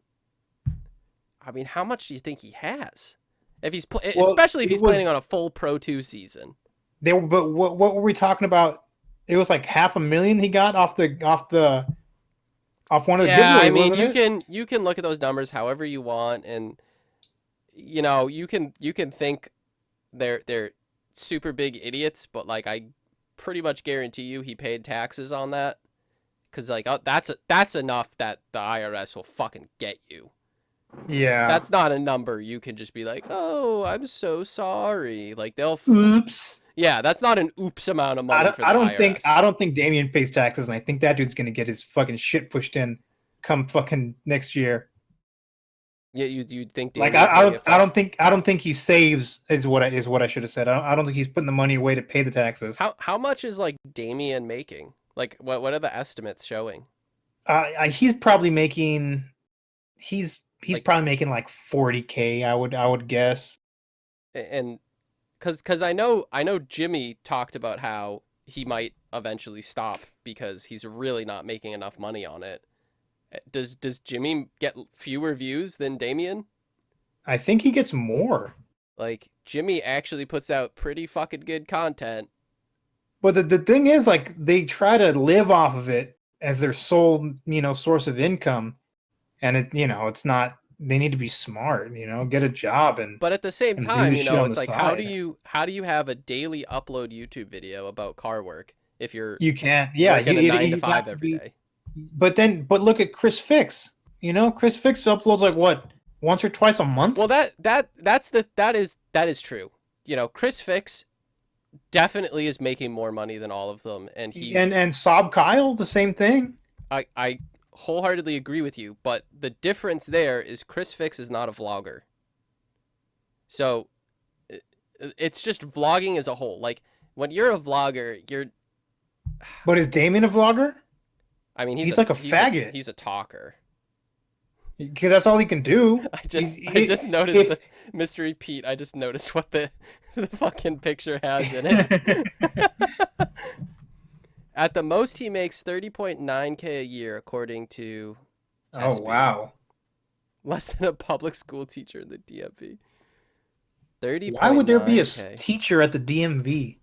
I mean, how much do you think he has? If he's especially if he's planning on a full Pro 2 season. But what were we talking about? It was like $500,000 he got off one of the giveaways. Yeah, I mean, wasn't you can look at those numbers however you want, and you can think they're super big idiots, but like I pretty much guarantee you he paid taxes on that, because like that's enough that the IRS will fucking get you. Yeah. That's not a number you can just be like, oh, I'm so sorry. Like they'll oops. Yeah, that's not an oops amount of money for the IRS. I don't think Damian pays taxes, and I think that dude's gonna get his fucking shit pushed in come fucking next year. Yeah, you'd think Damian's like I don't think he saves is what I should have said. I don't think he's putting the money away to pay the taxes. How much is like Damian making? Like what are the estimates showing? He's probably making probably making like $40K. I would guess. And because I know Jimmy talked about how he might eventually stop because he's really not making enough money on it. Does Jimmy get fewer views than Damian? I think he gets more. Like Jimmy actually puts out pretty fucking good content. But the thing is, like, they try to live off of it as their sole, source of income, and it's not. They need to be smart, get a job But at the same time, it's like side. how do you have a daily upload YouTube video about car work if you can't working a 9 to 5 every day? But look at Chris Fix. Chris Fix uploads like what, once or twice a month? Well, that is true. Chris Fix definitely is making more money than all of them, and Saab Kyle, the same thing. I wholeheartedly agree with you, but the difference there is Chris Fix is not a vlogger. So it's just vlogging as a whole. Like when you're a vlogger, you're. But is Damian a vlogger? I mean, he's like a faggot. He's a talker. Because that's all he can do. I just noticed the Mystery Pete. I just noticed what the fucking picture has in it. At the most, he makes $30.9K a year, according to. Oh, SB. wow. Less than a public school teacher in the DMV. 30. Why would there be a teacher at the DMV?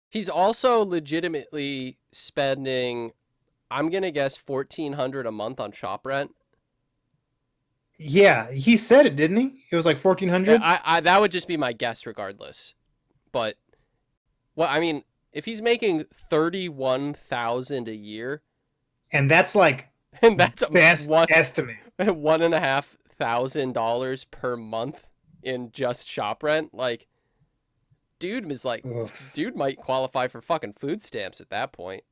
He's also legitimately spending, I'm gonna guess, $1,400 a month on shop rent. Yeah, he said it, didn't he? It was like $1,400. I that would just be my guess, regardless. But, well, I mean, if he's making $31,000 a year, and that's like, and that's best estimate, $1,500 per month in just shop rent, like, dude might qualify for fucking food stamps at that point.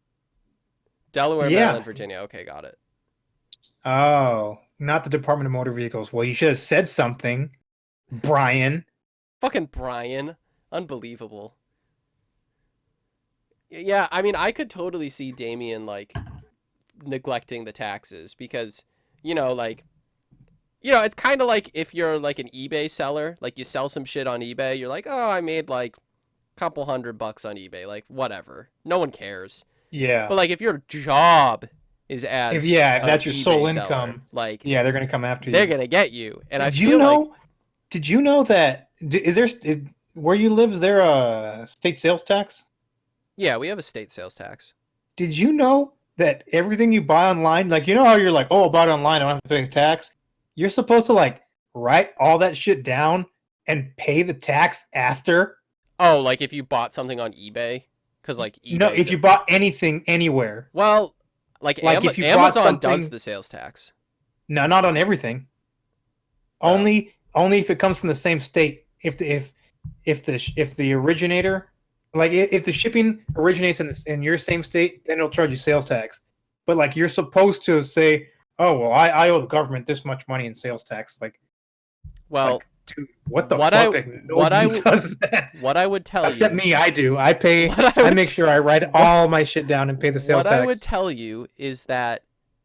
Delaware, Maryland, Virginia. Okay, got it. Oh, not the Department of Motor Vehicles. Well, you should have said something, Brian. Fucking Brian. Unbelievable. Yeah, I mean, I could totally see Damian, like, neglecting the taxes because, it's kind of like if you're, like, an eBay seller. Like, you sell some shit on eBay. You're like, oh, I made, like, a couple $100 on eBay. Like, whatever. No one cares. Yeah. But, like, if your job is as if that's your sole income, like, yeah, they're gonna come after you. They're gonna get you. And did you know that where you live, is there a state sales tax? Yeah, we have a state sales tax. Did you know that everything you buy online, like, how you're like, oh, I bought it online, I don't have to pay tax? You're supposed to, like, write all that shit down and pay the tax after. Oh, like if you bought something on eBay? Because, like, eBay... No, if you bought anything anywhere. Well, like if you Amazon does the sales tax. No, not on everything. Well, only if it comes from the same state. If the originator, like, if the shipping originates in your same state, then it'll charge you sales tax. But, like, you're supposed to say, oh, well, I owe the government this much money in sales tax. Like, well, Dude, what the What fuck? I- Like, what I nobody does that. What I would tell Except you, me, I do. I pay. what I would make sure I write all my shit down and pay the sales what I would tax. tell you is that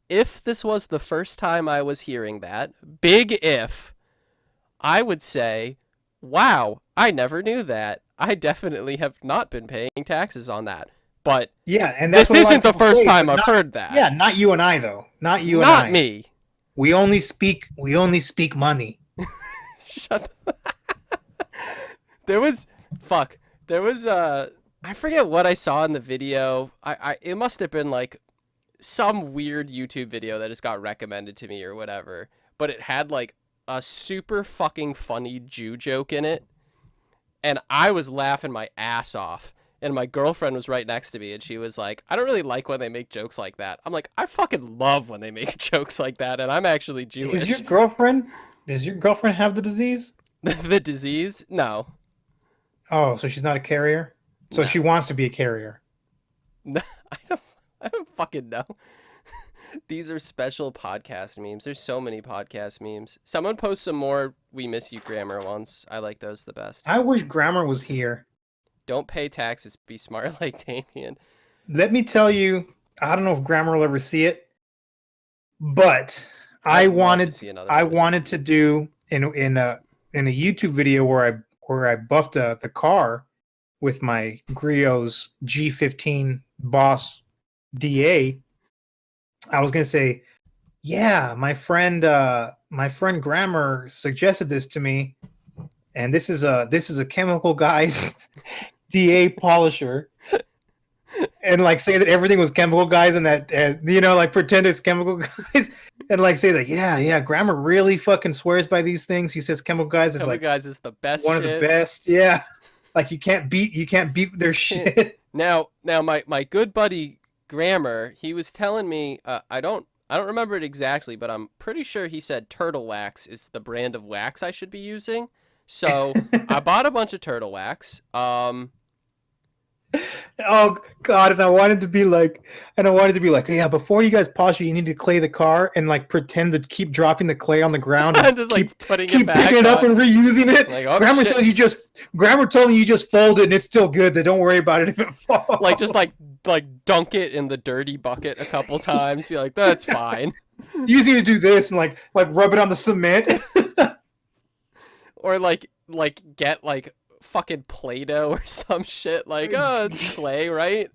if this was the first time I was hearing that, big if, I would say, wow, I never knew that. I definitely have not been paying taxes on that. But Yeah, and that's this what a lot isn't of the people first say, time but I've not. heard that. Yeah, not you and I though. Not you and Not I. me. We only speak. We only speak money. Shut the... There was I forget what I saw in the video. It must have been like some weird YouTube video that just got recommended to me or whatever. But it had like a super fucking funny Jew joke in it. And I was laughing my ass off. And my girlfriend was right next to me and she was like, I don't really like when they make jokes like that. I'm like, I fucking love when they make jokes like that, and I'm actually Jewish. Does your girlfriend have the disease? The disease? No. Oh, so she's not a carrier? So No. she wants to be a carrier. No, I don't fucking know. These are special podcast memes. There's so many podcast memes. Someone post some more We Miss You Grammar ones. I like those the best. I wish Grammar was here. Don't pay taxes. Be smart like Damian. Let me tell you, I don't know if Grammar will ever see it, but I wanted to do in a YouTube video where I buffed the car with my Grio's G15 Boss DA. I was gonna say, yeah, my friend Grammar suggested this to me, and this is a Chemical Guys DA polisher, and like say that everything was Chemical Guys, and that like pretend it's Chemical Guys, and like say that yeah, Grammar really fucking swears by these things. He says Chemical Guys is Chemical like Guys is the best. One shit. of the best. Yeah, like you can't beat their shit. Now my good buddy Grammar, he was telling me, I don't remember it exactly, but I'm pretty sure he said Turtle Wax is the brand of wax I should be using. So I bought a bunch of Turtle Wax. Oh God! And I wanted to be like, yeah. Before you guys polish it, you need to clay the car and like pretend to keep dropping the clay on the ground and just keep, like putting keep it back picking it up and reusing it. Like, oh, Grammar shit. says Grammar told me you just fold it and it's still good. Then don't worry about it if it falls. Like just like dunk it in the dirty bucket a couple times. Be like, that's fine. You just need to do this and like rub it on the cement. Or like get like fucking Play-Doh or some shit. Like, oh, it's clay, right?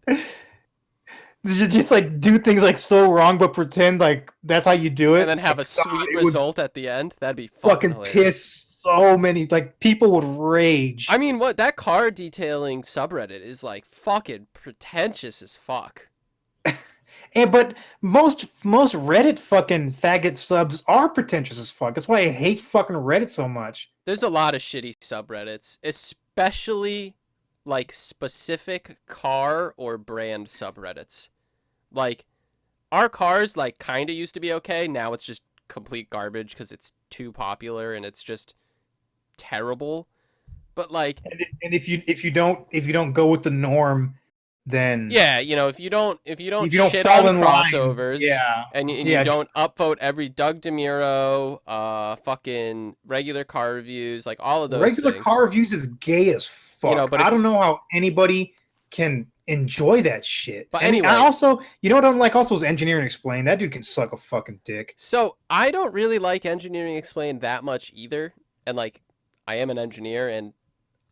Just like do things like so wrong, but pretend like that's how you do it, And then have a sweet result at the end. That'd be fucking hilarious. Piss so many, like people would rage. I mean, what that car detailing subreddit is like fucking pretentious as fuck. But most Reddit fucking faggot subs are pretentious as fuck. That's why I hate fucking Reddit so much. There's a lot of shitty subreddits, especially like specific car or brand subreddits. Like our cars like kind of used to be okay. Now it's just complete garbage because it's too popular and it's just terrible. But like, and if you don't go with the norm, then yeah, if you don't shit fall on in crossovers, yeah, and you don't upvote every Doug DeMuro, fucking regular car reviews, like all of those regular things. car reviews is gay as fuck. But I don't know how anybody can enjoy that shit. But and anyway, I also, what I don't like also is Engineering Explained. That dude can suck a fucking dick. So I don't really like Engineering Explained that much either, and like I am an engineer and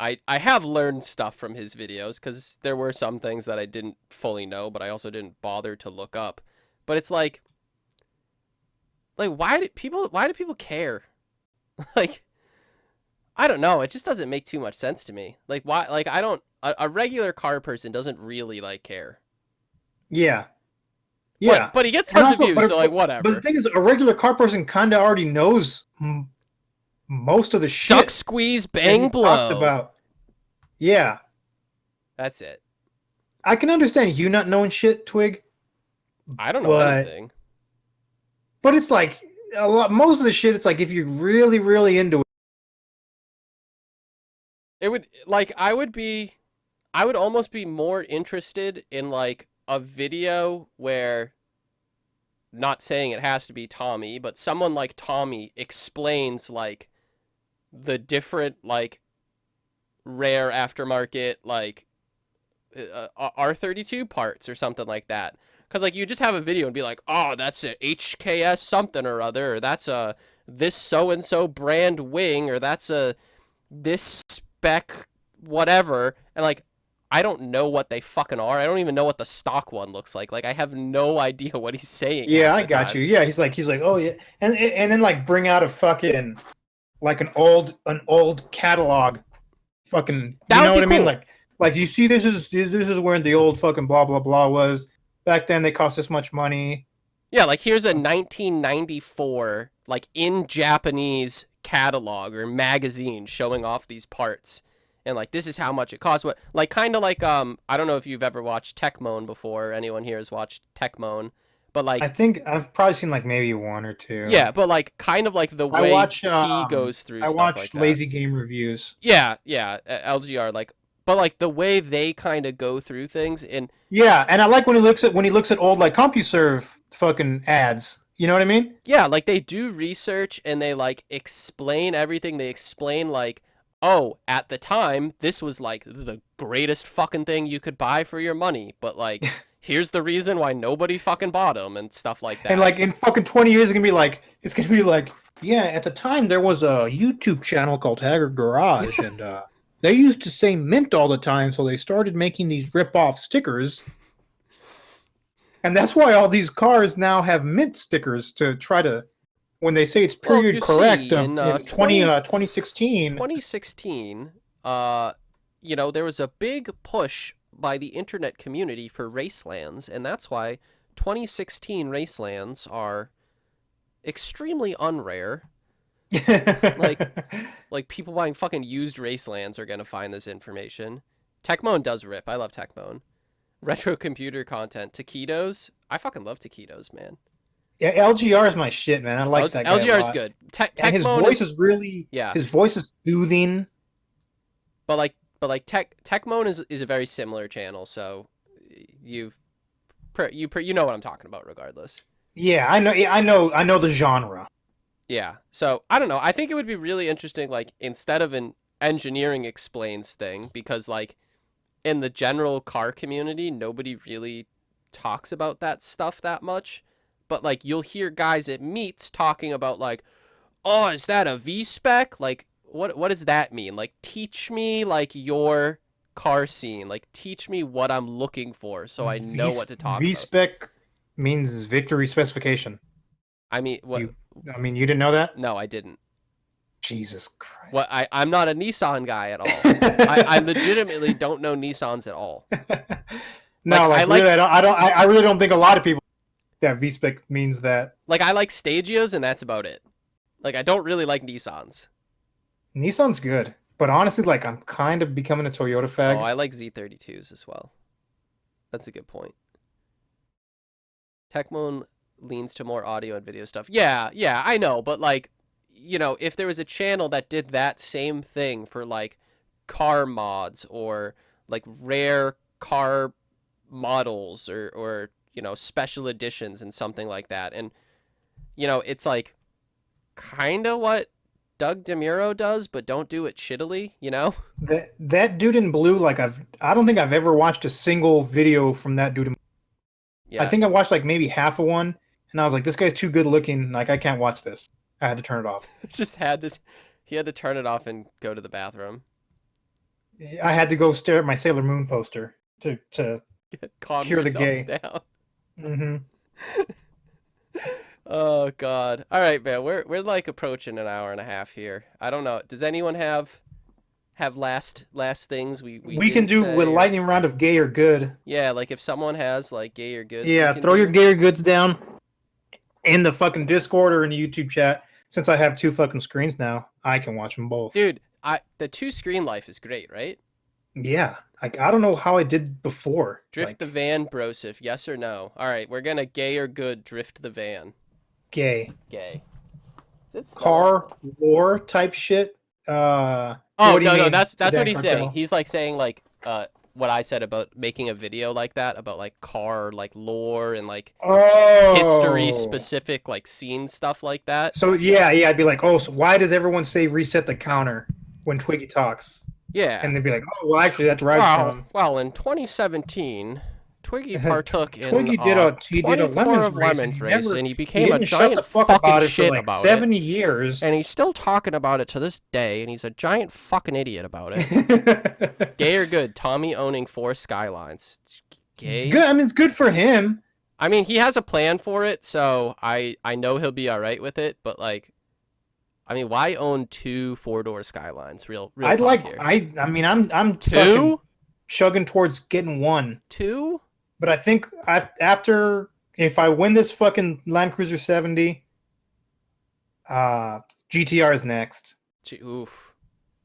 I have learned stuff from his videos because there were some things that I didn't fully know, but I also didn't bother to look up. But it's like why do people care? Like, I don't know. It just doesn't make too much sense to me. Like, why? Like, I don't. A regular car person doesn't really like care. Yeah. Yeah. But he gets tons of views, so like whatever. But the thing is, a regular car person kind of already knows most of the shit. Suck, squeeze, bang, blow. Talks about. Yeah. That's it. I can understand you not knowing shit, Twig. I don't know anything. But it's like most of the shit. It's like if you're really, really into it. It would I would almost be more interested in like a video where, not saying it has to be Tommy, but someone like Tommy explains like the different like rare aftermarket like R32 parts or something like that. Because like you just have a video and be like, oh, that's a HKS something or other, or that's a this so and so brand wing, or that's a this spec whatever, and like I don't know what they fucking are. I don't even know what the stock one looks like. Like I have no idea what he's saying. Yeah, half I the got time. you. Yeah, he's like, oh yeah, and then like bring out a fucking like an old catalog, fucking, That you would know be what I mean? cool. Like you see, this is where the old fucking blah blah blah was back then. They cost this much money. Yeah, like here's a 1994 like in Japanese catalog or magazine showing off these parts. And like this is how much it costs. What like kind of like I don't know if you've ever watched Tecmone before. Anyone here has watched Tecmone, but I like think I've probably seen like maybe one or two. yeah, but like kind of like the I way watch he goes through I stuff like watched that. lazy game reviews. Yeah, yeah, LGR like, but like the way they kind of go through things and Yeah, and I like when he looks at old like CompuServe fucking ads. You know what I mean? yeah, like they do research and they like explain everything. They explain like, oh, at the time, this was like the greatest fucking thing you could buy for your money, but like, here's the reason why nobody fucking bought them and stuff like that. And like in fucking 20 years, it's gonna be like, yeah, at the time there was a YouTube channel called Haggard Garage, and they used to say mint all the time, so they started making these rip-off stickers. And that's why all these cars now have mint stickers to try to, when they say it's Well, period you correct, see, in 2016. 2016, you know, there was a big push by the internet community for Racelands, and that's why 2016 Racelands are extremely unrare. Like people buying fucking used Racelands are gonna find this information. Tecmone does rip. I love Tecmone. Retro computer content. Taquitos. I fucking love Taquitos, man. Yeah, LGR is my shit, man. I like that guy a LGR is lot. good. And his voice is really, yeah. his voice is soothing. But like Tecmone is a very similar channel, so you know what I'm talking about regardless. Yeah, I know the genre. Yeah. So I don't know. I think it would be really interesting, like instead of an engineering explains thing, because like in the general car community, nobody really talks about that stuff that much. But like you'll hear guys at meets talking about like, oh, is that a V spec? Like what does that mean? Like teach me like your car scene. Like teach me what I'm looking for so I know what to talk about. V spec means victory specification. I mean what you didn't know that? No, I didn't. Jesus Christ. What I'm not a Nissan guy at all. I legitimately don't know Nissans at all. No, like really, I really don't think a lot of people that V spec means that. Like I like Stagios and that's about it. Like I don't really like Nissans. Nissan's good, but honestly, like I'm kind of becoming a Toyota fag. Oh, I like Z32s as well. That's a good point. Tecmone leans to more audio and video stuff. Yeah, I know, but like, you know, if there was a channel that did that same thing for like car mods or like rare car models or you know, special editions and something like that, and you know, it's like kind of what Doug DeMuro does, but don't do it shittily, you know? That dude in blue, like I don't think I've ever watched a single video from that dude. Yeah. I think I watched like maybe half of one, and I was like, this guy's too good looking. Like I can't watch this. I had to turn it off. He had to turn it off and go to the bathroom. I had to go stare at my Sailor Moon poster to cure the gay down. Mm-hmm. Oh God! All right, man. We're like approaching an hour and a half here. I don't know. Does anyone have last things we can do say, with a lightning round of gay or good? Yeah, like if someone has like gay or good. Yeah, throw your gay or goods down in the fucking Discord or in the YouTube chat. Since I have two fucking screens now, I can watch them both. Dude, the 2-screen life is great, right? Yeah, like I don't know how I did before. Drift the van, brosif. Yes or no? All right, we're gonna gay or good drift the van. Gay. Car war type shit. Oh no, that's what he's saying. He's like saying like what I said about making a video like that about like car like lore and like history Oh. specific like scene stuff like that. So yeah, I'd be like, oh, so why does everyone say reset the counter when Twiggy talks? Yeah. And they'd be like, oh, well, actually, that derives from Well, in 2017, Twiggy partook in Twiggy did a 24 of lemons lemons race, race, and he he became a didn't shut the giant fuck fucking about it for shit like about 70 it. years. And he's still talking about it to this day, and he's a giant fucking idiot about it. Gay or good? Tommy owning 4 Skylines. Gay? Good. I mean, it's good for him. I mean, he has a plan for it, so I know he'll be all right with it. But like, I mean, why own 2 4-door Skylines? Real I'd talk like. here. I mean, I'm 2? chugging towards getting 1. 2? But I think after if I win this fucking Land Cruiser 70, GTR is next. Oof.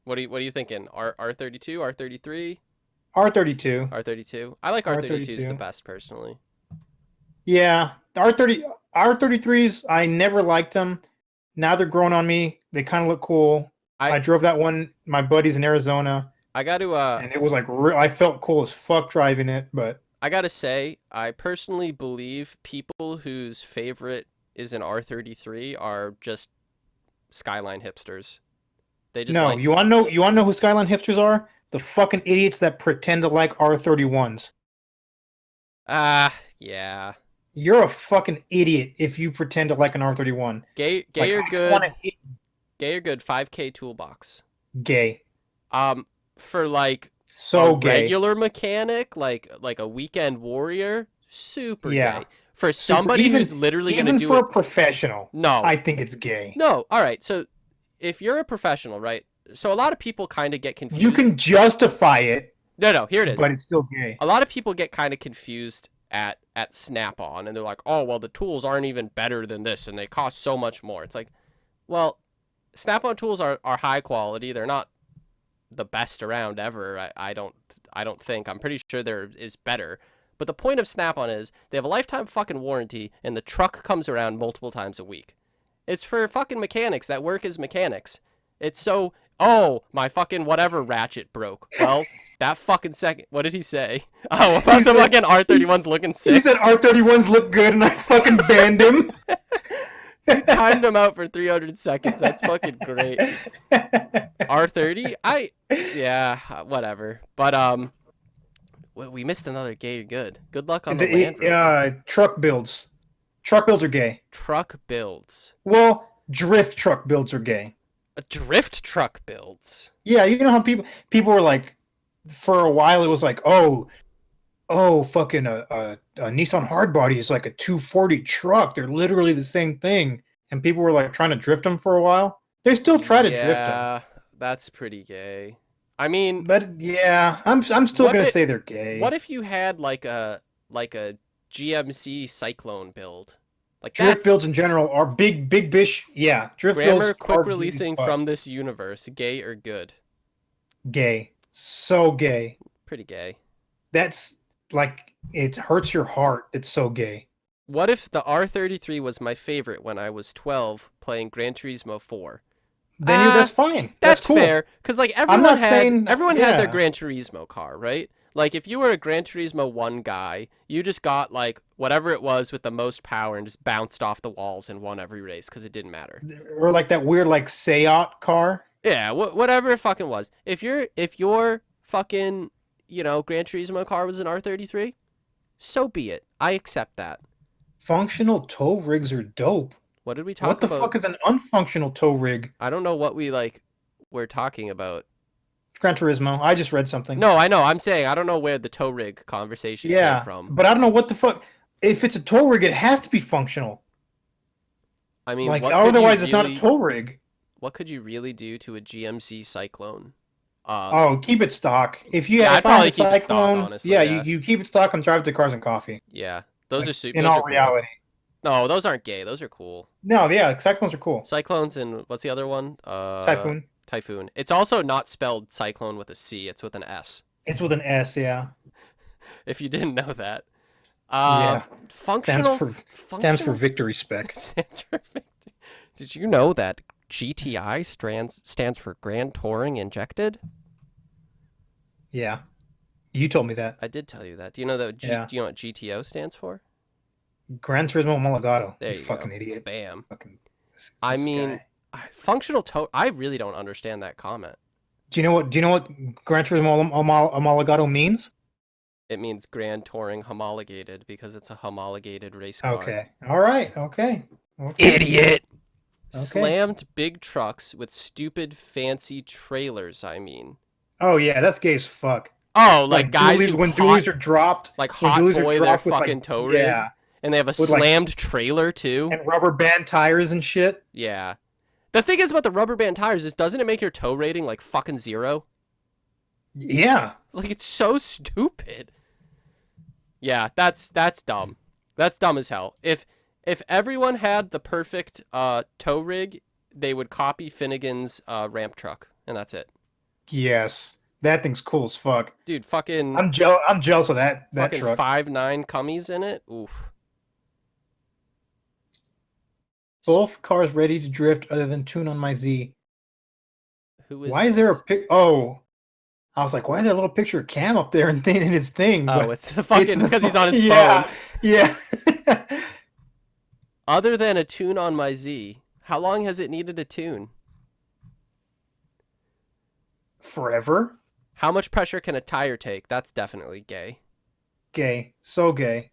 What are you thinking? R32, R33, R32. R32. I like R32s the R32. best personally. Yeah, R33s. I never liked them. Now they're growing on me. They kind of look cool. I drove that one. My buddies in Arizona. I got to and it was like I felt cool as fuck driving it. But I gotta say, I personally believe people whose favorite is an R33 are just Skyline hipsters. They just no, like, you want to know who Skyline hipsters are? The fucking idiots that pretend to like R31s. yeah. You're a fucking idiot if you pretend to like an R31. Gay Like, or I just good? wanna hit Gay or good? 5K toolbox. gay. For like So a gay. regular mechanic, like a weekend warrior, super Yeah. gay. For somebody who's literally gonna do even for it, a professional. no, I think it's gay. no. All right, so if you're a professional, right? So a lot of people kind of get confused. You can justify it, No, here it is. but it's still gay. A lot of people get kind of confused at Snap-on, and they're like, oh, well, the tools aren't even better than this, and they cost so much more. It's like, well, Snap-on tools are high quality. They're not the best around ever. I don't think. I'm pretty sure there is better. But the point of Snap-on is they have a lifetime fucking warranty, and the truck comes around multiple times a week. It's for fucking mechanics that work as mechanics. It's so, oh, my fucking whatever ratchet broke. Well, that fucking second, what did he say? Oh, about the fucking R31s looking sick. He said R31s look good, and I fucking banned him. You timed him out for 300 seconds. That's fucking great. R30? Yeah, whatever. But, we missed another gay or good. Good luck on the Land Rover. Truck builds. Truck builds are gay. Truck builds. Well, drift truck builds are gay. Drift truck builds. Yeah, you know how people were like, for a while it was like, oh, fucking a Nissan hardbody is like a 240 truck. They're literally the same thing, and people were like trying to drift them for a while. They still try to drift them. Yeah, that's pretty gay. I mean, but yeah, I'm still gonna say they're gay. What if you had like a GMC Cyclone build? Like drift builds in general are big bish. Yeah, drift grammar builds quick are releasing from this universe. Gay or good? Gay. So gay. Pretty gay. That's like, it hurts your heart. It's so gay. What if the R33 was my favorite when I was 12 playing Gran Turismo 4? Then that's fine. That's cool. Fair, because like everyone had their Gran Turismo car, right? Like if you were a Gran Turismo 1 guy, you just got like whatever it was with the most power and just bounced off the walls and won every race because it didn't matter. Or like that weird like Seat car. Yeah, whatever it fucking was. If your fucking, Gran Turismo car was an R33, so be it. I accept that. Functional tow rigs are dope. What did we talk about? What the fuck is an unfunctional tow rig? I don't know what we're talking about. Gran Turismo. I just read something. No, I know. I'm saying I don't know where the tow rig conversation came from. But I don't know what the fuck. If it's a tow rig, it has to be functional. I mean, like, otherwise it's not a tow rig. What could you really do to a GMC Cyclone? Keep it stock. If you I'd probably keep Cyclone, it stock, honestly. You keep it stock and drive it to Cars and Coffee. Yeah, those are super. In all reality. No, those aren't gay. Those are cool. No, yeah, Cyclones are cool. Cyclones and what's the other one? Typhoon. Typhoon. It's also not spelled cyclone with a C. It's with an S. It's with an S, yeah. If you didn't know that. Yeah. Functional. Stands for victory spec. Stands for victory. Did you know that GTI stands for Grand Touring Injected? Yeah. You told me that. I did tell you that. Do you know that? Yeah. Do you know what GTO stands for? Gran Turismo Homologado. There You you fucking go. idiot. Bam. Fucking I this mean, guy. functional tow. I really don't understand that comment. Do you know what Gran Turismo Homologado means? It means Grand Touring homologated because it's a homologated race car. Okay. All right. Okay. Okay. Idiot. Okay. Slammed big trucks with stupid fancy trailers. I mean. Oh yeah, that's gay as fuck. Oh, like Like guys dualies who when dualies are dropped, like when hot dualies are boy their dropped with fucking like tow rig, yeah, and they have a with like slammed trailer too. and rubber band tires and shit. Yeah. The thing is about the rubber band tires is doesn't it make your tow rating like fucking 0? Yeah. Like it's so stupid. Yeah, that's dumb. That's dumb as hell. If everyone had the perfect tow rig, they would copy Finnegan's ramp truck, and that's it. Yes. That thing's cool as fuck. Dude, fucking I'm jealous of that fucking truck. 5.9 cummies in it. Oof. Both cars ready to drift other than tune on my Z. Who is Why is there this? a pic? Oh, I was like, why is there a little picture of Cam up there in his thing? Oh, But it's the fucking because he's on his yeah, phone. yeah. Other than a tune on my Z, how long has it needed a tune? Forever. How much pressure can a tire take? That's definitely gay. Gay. So gay.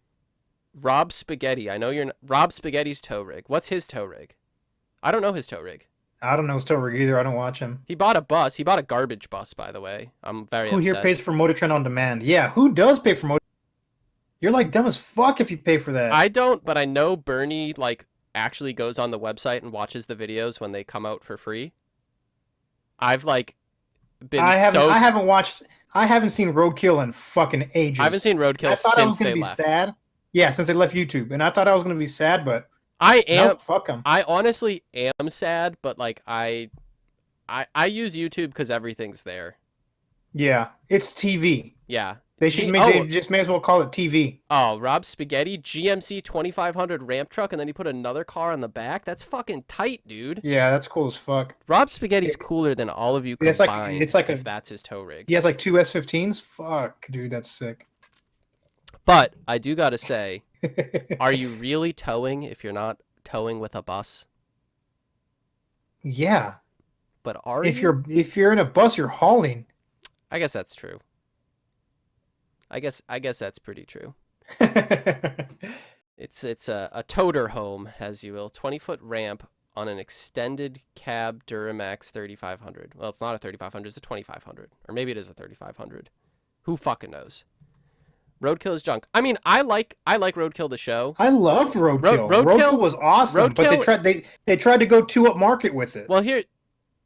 Rob Spaghetti. I know you're not... Rob Spaghetti's tow rig. What's his tow rig? I don't know his tow rig. I don't know Stover either. I don't watch him. He bought a bus. He bought a garbage bus, by the way. I'm very Who upset. here pays for Motor Trend on demand? Yeah, who does pay for Motor? You're like dumb as fuck if you pay for that. I don't, but I know Bernie like actually goes on the website and watches the videos when they come out for free. I've like been I haven't seen Roadkill in fucking ages. I haven't seen Roadkill since they left. Sad. Yeah, since they left YouTube, and I thought I was gonna be sad, but Nope, fuck them. I honestly am sad, but like I use YouTube because everything's there. Yeah, it's TV. Yeah. They just may as well call it TV. Oh, Rob Spaghetti, GMC 2500 ramp truck, and then he put another car on the back. That's fucking tight, dude. Yeah, that's cool as fuck. Rob Spaghetti's cooler than all of you combined. It's like if that's his tow rig. He has like 2 S15s. Fuck, dude, that's sick. But I do gotta say, are you really towing if you're not towing with a bus? Yeah. But are you? If you're in a bus, you're hauling. I guess that's true. I guess that's pretty true. It's a toter home, as you will. 20-foot ramp on an extended cab Duramax 3500. Well, it's not a 3500, it's a 2500. Or maybe it is a 3500. Who fucking knows? Roadkill is junk. I mean, I like Roadkill the show. I loved Roadkill. Roadkill was awesome, but they tried to go too up market with it. Well,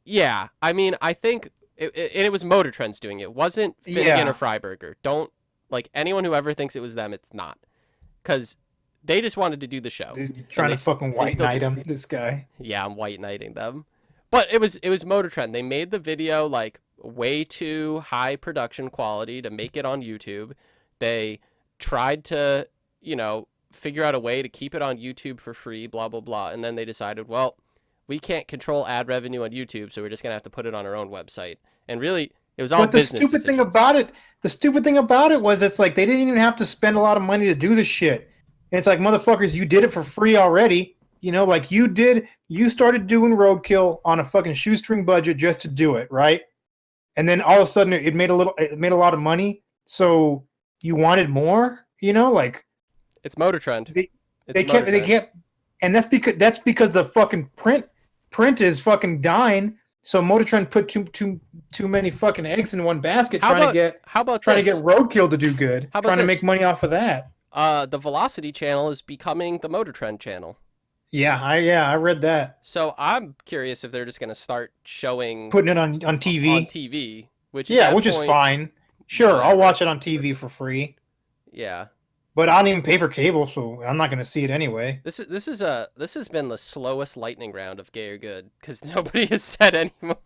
yeah. I mean, I think it was Motor Trend's doing it. It wasn't Finnegan or Freiberger. Don't like anyone who ever thinks it was them. It's not, because they just wanted to do the show. Trying to fucking white knight him. This guy. Yeah, I'm white knighting them. But it was Motor Trend. They made the video like way too high production quality to make it on YouTube. They tried to, figure out a way to keep it on YouTube for free, blah, blah, blah. And then they decided, well, we can't control ad revenue on YouTube, so we're just going to have to put it on our own website. And really, it was all business decisions. The stupid thing about it was it's like they didn't even have to spend a lot of money to do the shit. And it's like, motherfuckers, you did it for free already. Like you started doing Roadkill on a fucking shoestring budget just to do it, right? And then all of a sudden it made a lot of money. So you wanted more, like it's Motor Trend. They kept, and that's because the fucking print is fucking dying. So Motor Trend put too many fucking eggs in one basket trying to get Roadkill to do good, trying to make money off of that. The Velocity channel is becoming the Motor Trend channel. Yeah, I read that. So I'm curious if they're just gonna start putting it on TV. On TV, which is fine. Sure, whatever. I'll watch it on TV for free. Yeah. But I don't even pay for cable, so I'm not going to see it anyway. This has been the slowest lightning round of Gay or Good because nobody has said anymore.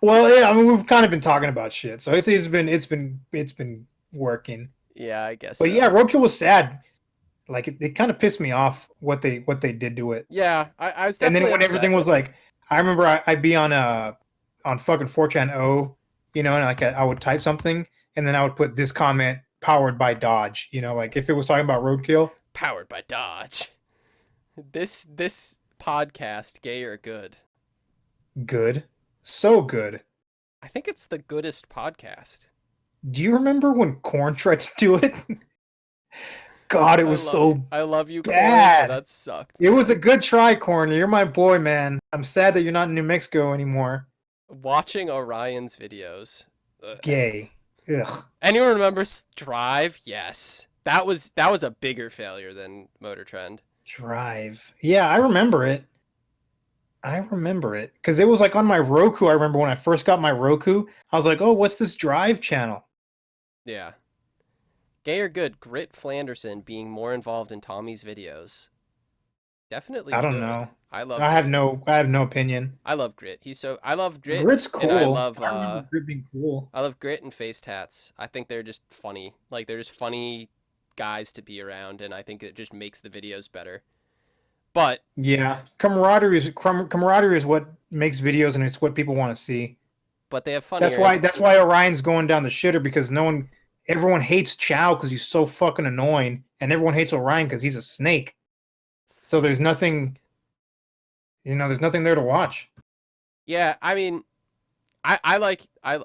Well, yeah, I mean we've kind of been talking about shit, so it's been working. Yeah, I guess. But yeah, Roadkill was sad. Like it kind of pissed me off what they did to it. Yeah, I was definitely. And then when upset. everything was like, I remember I'd be on fucking 4chan, and like I would type something, and then I would put this comment powered by Dodge. You know, like if it was talking about roadkill. Powered by Dodge. This podcast, gay or good? Good. So good. I think it's the goodest podcast. Do you remember when Korn tried to do it? God, it was I love you, bad. Corey, but that sucked. It was a good try, Korn. You're my boy, man. I'm sad that you're not in New Mexico anymore. Watching Orion's videos. Ugh. Gay. Ugh. Anyone remember Drive? Yes. That was a bigger failure than Motor Trend. Drive. Yeah, I remember it. Because it was like on my Roku. I remember when I first got my Roku, I was like, oh, what's this Drive channel? Yeah. Gay or good? Grit Flanderson being more involved in Tommy's videos. Definitely I don't good. know. I love I have no opinion. I love Grit. I love Grit. Grit's cool. And I love remember Grit being cool. I love Grit and Face Tats. I think they're just funny. Like they're just funny guys to be around, and I think it just makes the videos better. But yeah, camaraderie is what makes videos, and it's what people want to see. But they have funny. That's why Orion's going down the shitter, because everyone hates Chow because he's so fucking annoying, and everyone hates Orion because he's a snake. So there's nothing, there's nothing there to watch. Yeah, I mean, I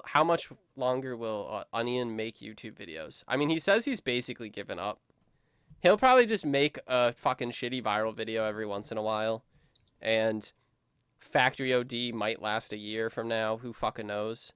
how much longer will Onion make YouTube videos? I mean, he says he's basically given up. He'll probably just make a fucking shitty viral video every once in a while, and Factory OD might last a year from now. Who fucking knows?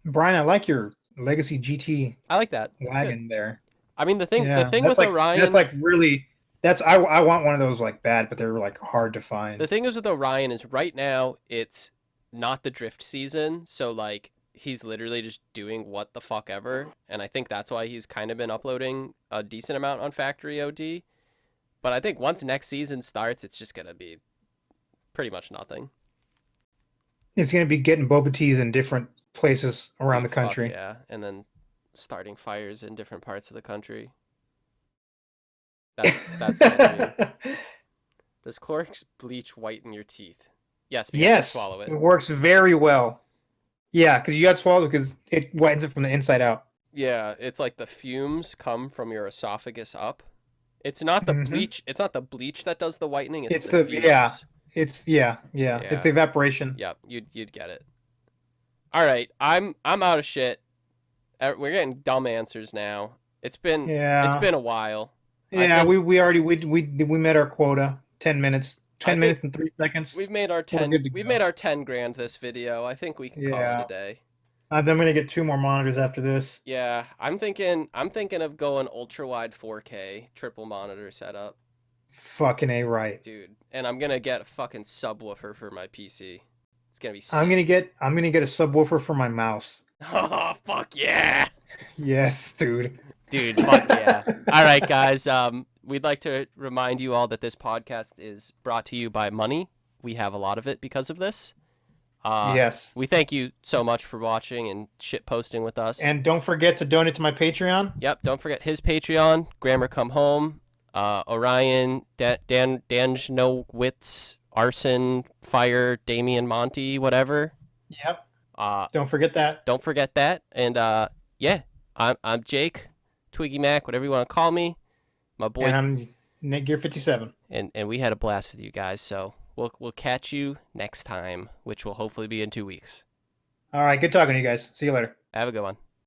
Brian, I like your Legacy GT. I like that wagon there. I mean, the thing with Orion. That's like really. I want one of those like bad, but they're like hard to find. The thing is with Orion is right now it's not the drift season, so like he's literally just doing what the fuck ever, and I think that's why he's kind of been uploading a decent amount on Factory OD. But I think once next season starts, it's just gonna be pretty much nothing. It's gonna be getting boba teas in different places around the country. Yeah, and then starting fires in different parts of the country. That's my dream. Does Clorox bleach whiten your teeth? Yes. Yes. Swallow it. It works very well. Yeah, because you got to swallow it because it whitens it from the inside out. Yeah, it's like the fumes come from your esophagus up. It's not the bleach. It's not the bleach that does the whitening. It's the fumes. Yeah. It's It's the evaporation. Yep, you'd get it. All right, I'm out of shit. We're getting dumb answers now. It's been a while. Yeah, we met our quota. 10 minutes. 10 minutes and 3 seconds. We've made our 10 grand this video. I think we can call it a day. I'm gonna get 2 more monitors after this. Yeah, I'm thinking of going ultra wide 4K triple monitor setup. Fucking A right. Dude, and I'm gonna get a fucking subwoofer for my PC. It's gonna be sick. I'm gonna get a subwoofer for my mouse. Oh fuck yeah! Yes, dude. Dude, fuck yeah. All right, guys. We'd like to remind you all that this podcast is brought to you by money. We have a lot of it because of this. Yes. We thank you so much for watching and shit posting with us. And don't forget to donate to my Patreon. Yep, don't forget his Patreon, Grammar Come Home, Orion, Danjnowitz, Arson, Fire, Damian Monty, whatever. Yep. Don't forget that. Don't forget that. And yeah, I'm Jake, Twiggy Mac, whatever you want to call me. My boy. And I'm Nick Gear 57. And we had a blast with you guys, so we'll catch you next time, which will hopefully be in 2 weeks. All right, good talking to you guys. See you later. Have a good one.